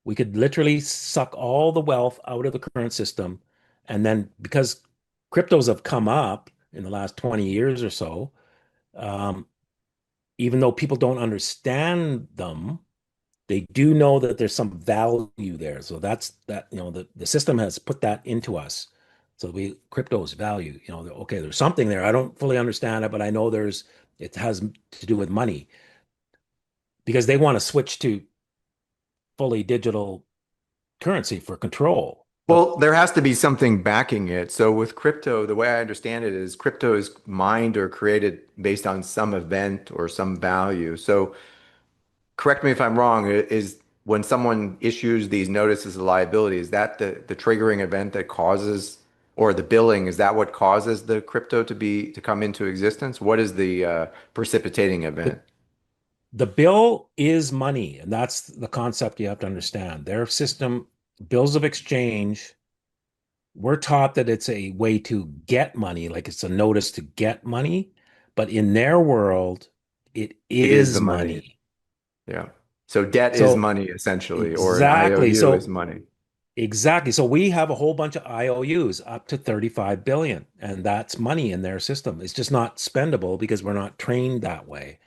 We could literally suck all the wealth out of the current system. And then because cryptos have come up in the last 20 years or so, um, even though people don't understand them, they do know that there's some value there. So that's that, the system has put that into us. So crypto's value, okay, there's something there. I don't fully understand it, but I know it has to do with money because they want to switch to fully digital currency for control. But Well, there has to be something backing it. So with crypto, the way I understand it is crypto is mined or created based on some event or some value. So correct me if I'm wrong, is when someone issues these notices of liability, is that the triggering event that causes, or the billing, is that what causes the crypto to come into existence? What is the precipitating event? the, the bill is money, and that's the concept you have to understand. Their system, bills of exchange, we're taught that it's a way to get money, like it's a notice to get money, but in their world, it It is the is money. money. Yeah. So debt is So money essentially, or an exactly. IOU is So money. Exactly. So we have a whole bunch of IOUs up to 35 billion, and that's money in their system. It's just not spendable because we're not trained that way.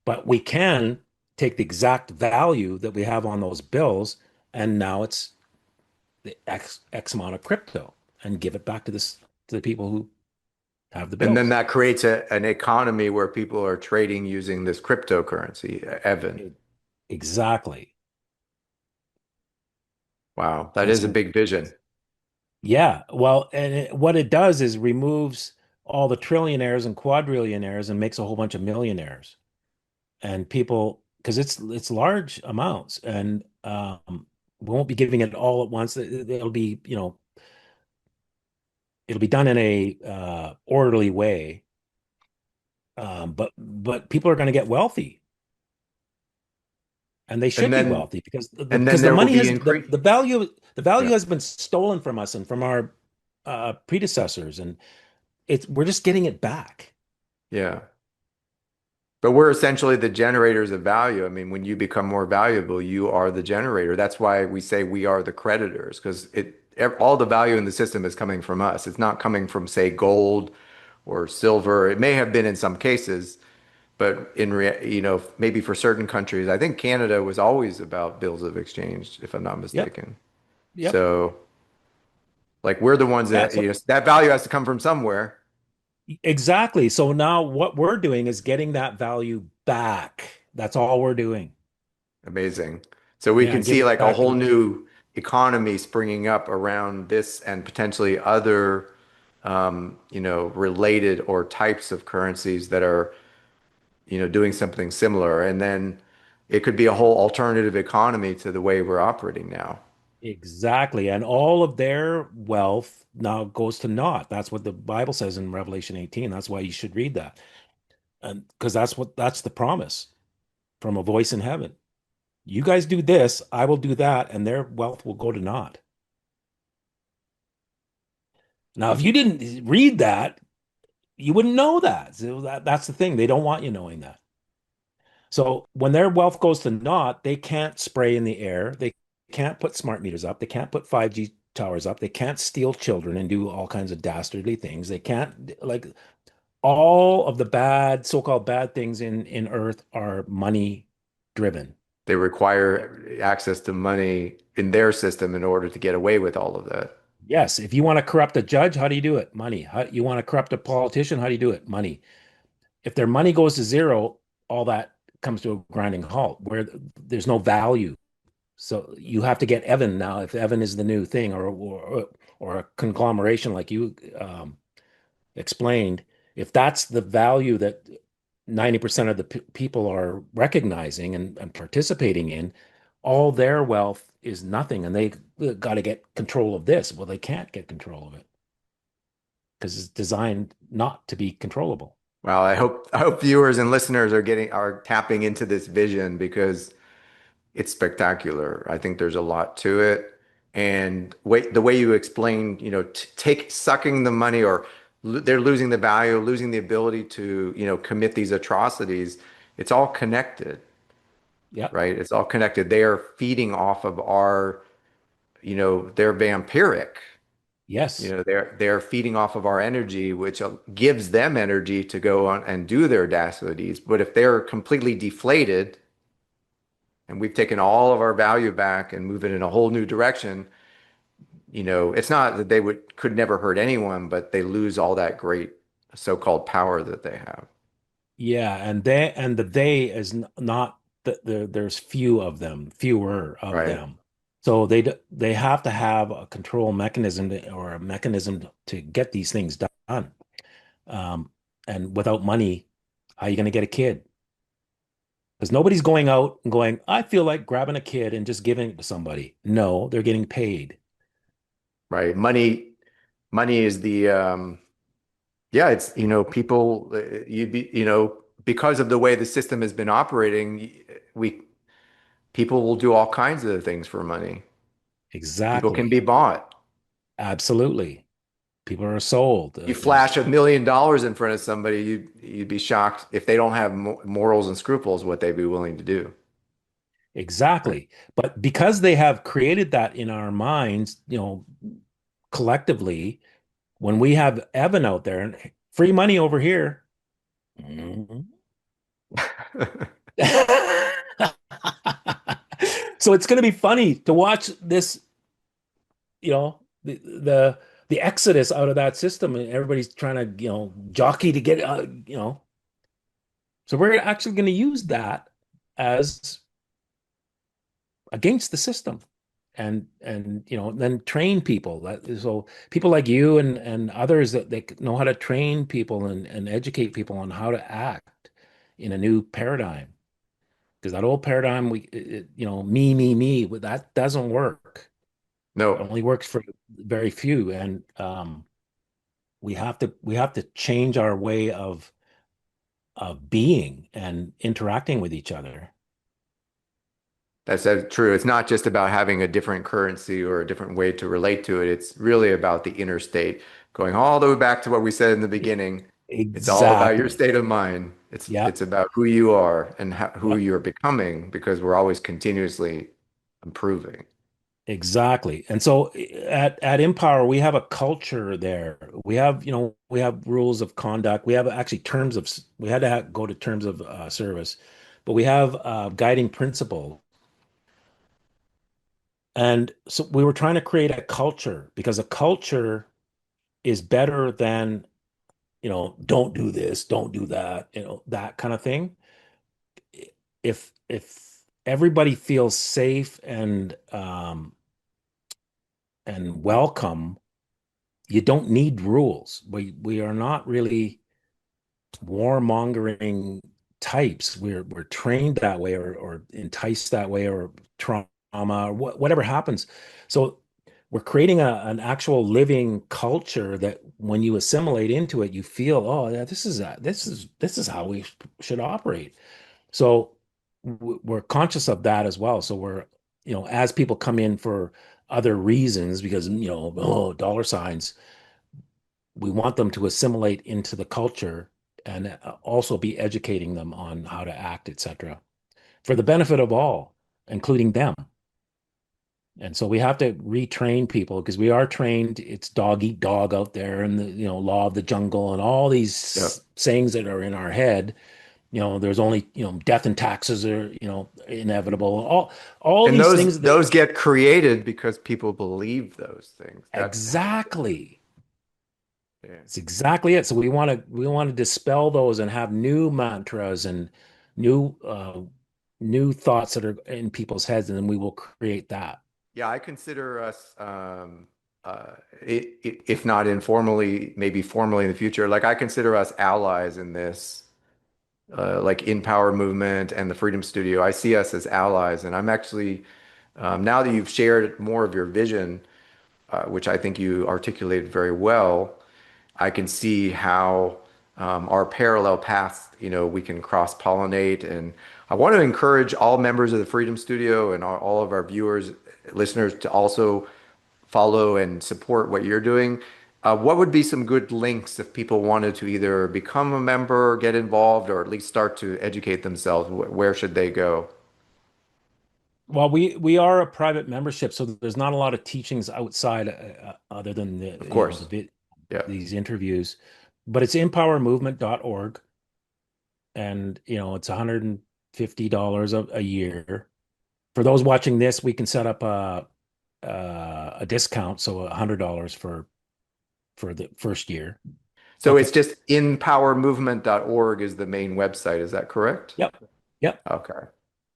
But we can take the exact value that we have on those bills, and now it's the X amount of crypto, and give it back to this to the people who have the And then bills. that creates an economy where people are trading using this cryptocurrency, Evan. E- Exactly. Wow, that And is a so, big vision. yeah, well, and what it does is removes all the trillionaires and quadrillionaires and makes a whole bunch of millionaires. And people, because it's large amounts, and we won't be giving it all at once. It'll be, it'll be done in a orderly way. But people are going to get wealthy, and they And should be then wealthy because and then because the there will money be has increase. the value Yeah, has been stolen from us and from our predecessors, and we're just getting it back. yeah. But we're essentially the generators of value. I mean, when you become more valuable, you are the generator. That's why we say we are the creditors, because all the value in the system is coming from us. It's not coming from, say, gold or silver. It may have been in some cases, but maybe for certain countries, I think Canada was always about bills of exchange, if I'm not Yep, mistaken. yep, So, like, we're the ones yeah. that, that value has to come from somewhere. Exactly. So now what we're doing is getting that value back. That's all we're doing. Amazing. So we Yeah, can and see giving it like a back to whole the new economy springing up around this and potentially other, related or types of currencies that are, doing something similar. And then it could be a whole alternative economy to the way we're operating now. exactly. And all of their wealth now goes to naught. That's what the Bible says in Revelation 18. That's why you should read that. And because that's the promise from a voice in heaven. You guys do this, I will do that, and their wealth will go to naught. Now, if you didn't read that, you wouldn't know that. So that's the thing. They don't want you knowing that. So when their wealth goes to naught, they can't spray in the air. They can't put smart meters up. They can't put 5G towers up. They can't steal children and do all kinds of dastardly things. They can't, like, all of the bad, so-called bad things in Earth are money driven. They require access to money in their system in order to get away with all of that. Yes, if you want to corrupt a judge, how do you do it? Money. You want to corrupt a politician, how do you do it? Money. If their money goes to zero, all that comes to a grinding halt where there's no value. So you have to get Evan now. If Evan is the new thing, or a conglomeration like you explained, if that's the value that 90% of the people are recognizing and participating in, all their wealth is nothing, and they got to get control of this. Well, they can't get control of it because it's designed not to be controllable. Well, I hope viewers and listeners are tapping into this vision because it's spectacular. I think there's a lot to it. And the way you explain, take sucking the money or they're losing the value, losing the ability to, commit these atrocities. It's all connected, Yeah. right? It's all connected. They are feeding off of they're vampiric. Yes. They're feeding off of our energy, which gives them energy to go on and do their daxodities. But if they're completely deflated, and we've taken all of our value back and moved it in a whole new direction, it's not that they could never hurt anyone, but they lose all that great so-called power that they have. Yeah, and the they is not there's fewer of Right. them. So they have to have a control mechanism or a mechanism to get these things done. Um, and without money, how are you going to get a kid? Because nobody's going out and going, I feel like grabbing a kid and just giving it to somebody. No, they're getting paid. Right. Money is yeah, it's, people, you'd be, because of the way the system has been operating, people will do all kinds of things for money. People can be Exactly. bought. Absolutely. People are sold. You There's flash $1 million in front of somebody, you'd be shocked if they don't have morals and scruples, what they'd be willing to do. Exactly. But because they have created that in our minds, collectively, when we have Evan out there and free money over here. Mhm. So it's going to be funny to watch this, the exodus out of that system, and everybody's trying to, jockey to get, So we're actually going to use that as against the system, and then train people. So people like you and others that they know how to train people and educate people on how to act in a new paradigm. Because that old paradigm, me, that doesn't work. It No, only works for very few, and we have to change our way of being and interacting with each other. that's true. It's not just about having a different currency or a different way to relate to it. It's really about the inner state, going all the way back to what we said in the beginning. It's all about your Exactly. state of mind. It's Yeah. it's about who you are and who Yep. you're becoming because we're always continuously improving. Exactly. And so at Empower, we have a culture there. We have rules of conduct. We have actually we had to go to terms of service, but we have guiding principles. And so we were trying to create a culture because a culture is better than, don't do this, don't do that, that kind of thing. If everybody feels safe and welcome, you don't need rules. We are not really warmongering types. We're trained that way or enticed that way or trauma or whatever happens. So we're creating an actual living culture that when you assimilate into it, you feel, oh yeah, this is how we should operate. So we're conscious of that as well. So we're, as people come in for other reasons, because, oh, dollar signs, we want them to assimilate into the culture and also be educating them on how to act, etc., for the benefit of all, including them. And so we have to retrain people because we are trained. It's dog eat dog out there, and the law of the jungle, and all Yeah. these sayings that are in our head. There's only death and taxes are inevitable. All And these those things that those get created because people believe those things. That's how they get. exactly. Yeah. It's exactly it. So we want to dispel those and have new mantras and new new thoughts that are in people's heads, and then we will create that. Yeah, I consider us, if not informally, maybe formally in the future, like I consider us allies in this, like in Power Movement and the Freedom Studio. I see us as allies, and I'm actually, now that you've shared more of your vision, which I think you articulated very well, I can see how our parallel paths, we can cross-pollinate. And I want to encourage all members of the Freedom Studio and all of our viewers, listeners to also follow and support what you're doing. What would be some good links if people wanted to either become a member, get involved, or at least start to educate themselves? Where should they go? Well, we are a private membership, so there's not a lot of teachings outside other than Of course. Yeah. these interviews, but it's empowermovement.org, and it's $150 a year. For those watching this, we can set up a discount, so $100 for the first year. So Okay. it's just empowermovement.org is the main website. Is that correct? Yep. Yep. Okay.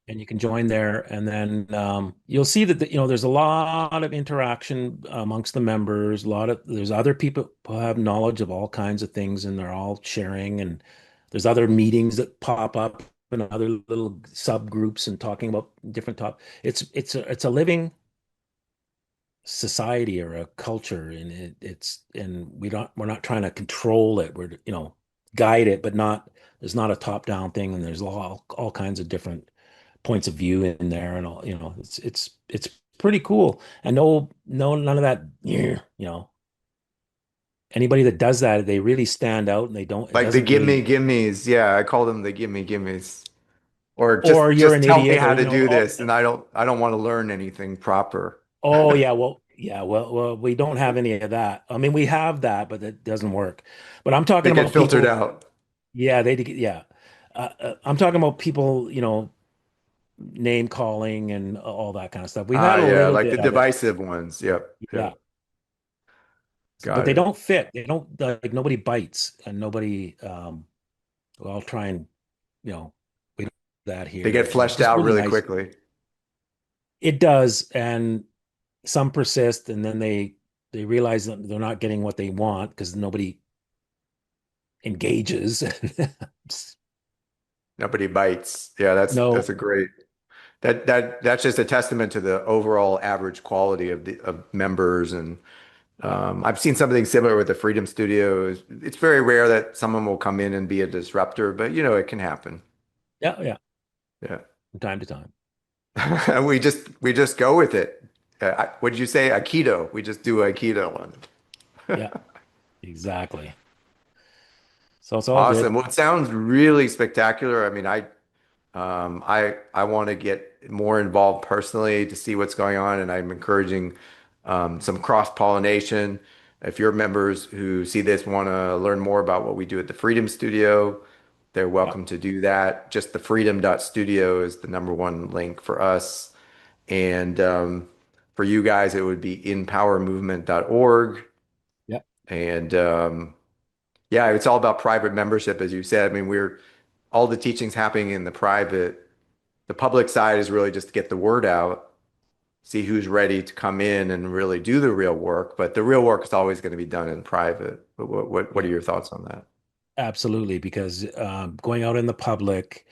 And you can join there, and then you'll see that there's a lot of interaction amongst the members. There's other people who have knowledge of all kinds of things, and they're all sharing. And there's other meetings that pop up and other little subgroups and talking about different topics. It's a living society or a culture, and we're not trying to control it. We're guide it, but not there's not a top down thing, and there's all kinds of different points of view in there, and all it's pretty cool. And no none of that. Anybody that does that, they really stand out, and they don't. It Like the doesn't gimme really gimmes. Yeah, I call them the gimme gimmes. Or Or you're just an tell me idiot, how or to do this, and I don't want to learn anything proper. oh yeah, well, we don't have any of that. I mean, we have that, but it doesn't work. But I'm They talking get about filtered people. out. Yeah, yeah. I'm talking about people, name calling and all that kind of stuff. We've had Ah, a yeah, little like the bit of it. divisive ones. Yep, Yeah, yep. but Got they it. don't fit. They don't like nobody bites and nobody. Well, I'll try and we don't do that They here. get And fleshed just out really really nice. quickly. It does, and some persist, and then they realize that they're not getting what they want because nobody engages. Nobody bites. Yeah, that's No, a great that's just a testament to the overall average quality of the of members. And yeah, I've seen something similar with the Freedom Studios. It's very rare that someone will come in and be a disruptor, but it can happen. yeah, Yeah. from time to time. And we just go with it. What did you say? Aikido. We just do Aikido on it. Yeah, exactly. So it's all Awesome. good. Well, it sounds really spectacular. I mean, I want to get more involved personally to see what's going on, and I'm encouraging some cross-pollination. If your members who see this want to learn more about what we do at the Freedom Studio, they're Yeah, welcome to do that. Just the freedom.studio is the number one link for us. And for you guys, it would be empowermovement.org. yeah, And yeah, it's all about private membership, as you said. I mean, we're all the teachings happening in the private. The public side is really just to get the word out, see who's ready to come in and really do the real work. But the real work is always going to be done in private. But what are yeah. your thoughts on that? Absolutely, because going out in the public,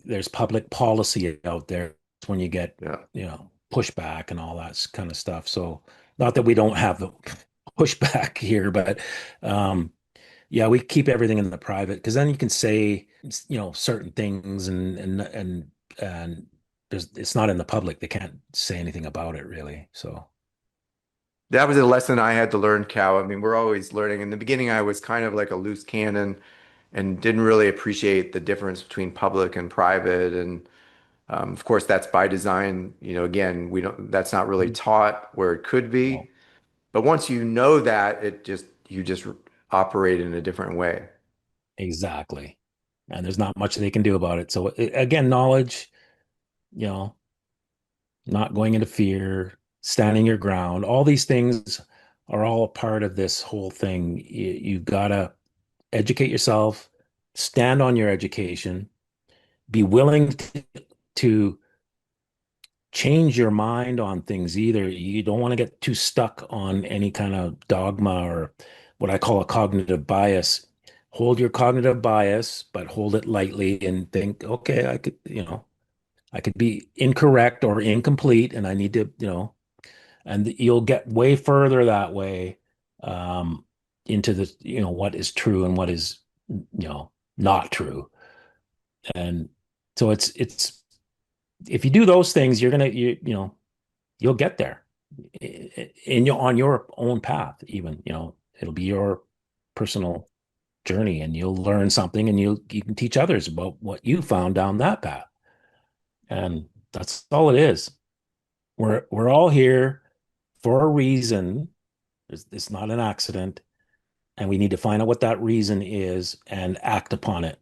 there's public policy out there. It's when you get, Yeah. pushback and all that kind of stuff. So, not that we don't have the pushback here, but yeah, we keep everything in the private because then you can say, certain things and it's not in the public. They can't say anything about it really. So, That was a lesson I had to learn, Cal. I mean, we're always learning. In the beginning, I was kind of like a loose cannon and didn't really appreciate the difference between public and private. And of course, that's by design. Again, we don't, that's not really taught where it could no, be. But once you know that, you just operate in a different way. exactly. And there's not much they can do about it. So again, knowledge, you know, not going into fear, standing your ground. All these things are all a part of this whole thing. You gotta educate yourself, stand on your education, be willing to change your mind on things. Either you don't want to get too stuck on any kind of dogma or what I call a cognitive bias. Hold your cognitive bias, but hold it lightly and think, okay, I could be incorrect or incomplete, and I need to, and you'll get way further that way into the, what is true and what is, not true. And so it's if you do those things, you're gonna you'll get there on your own path. Even it'll be your personal journey, and you'll learn something, and you can teach others about what you found down that path. And that's all it is. We're all here for a reason. It's not an accident, and we need to find out what that reason is and act upon it.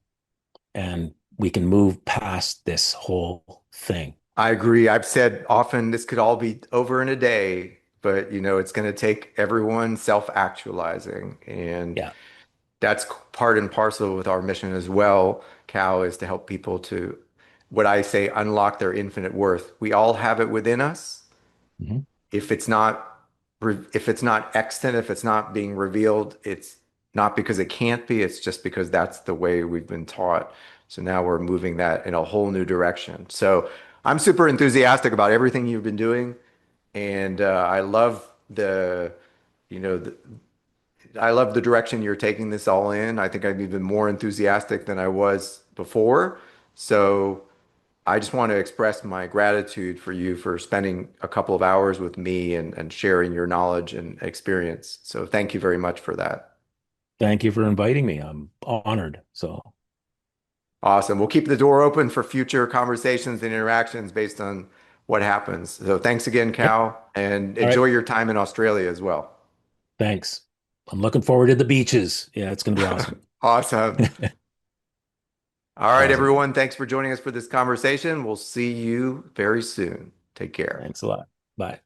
And we can move past this whole thing. I agree. I've said often this could all be over in a day, but it's going to take everyone self-actualizing. And Yeah. that's part and parcel with our mission as well, Cal, is to help people to, what I say, unlock their infinite worth. We all have it within us. Mhm. If it's not if it's not extant, if it's not being revealed, it's not because it can't be, it's just because that's the way we've been taught. So now we're moving that in a whole new direction. So I'm super enthusiastic about everything you've been doing, and I love you know, the, I love the direction you're taking this all in. I think I'm even more enthusiastic than I was before. So I just want to express my gratitude for you for spending a couple of hours with me and sharing your knowledge and experience. So thank you very much for that. Thank you for inviting me. I'm honored. So Awesome. We'll keep the door open for future conversations and interactions based on what happens. So thanks again, Yep. Cal, and All enjoy right. your time in Australia as well. Thanks. I'm looking forward to the beaches. Yeah, it's going to be awesome. Awesome. All right, Awesome. everyone. Thanks for joining us for this conversation. We'll see you very soon. Take care. Thanks a lot. Bye.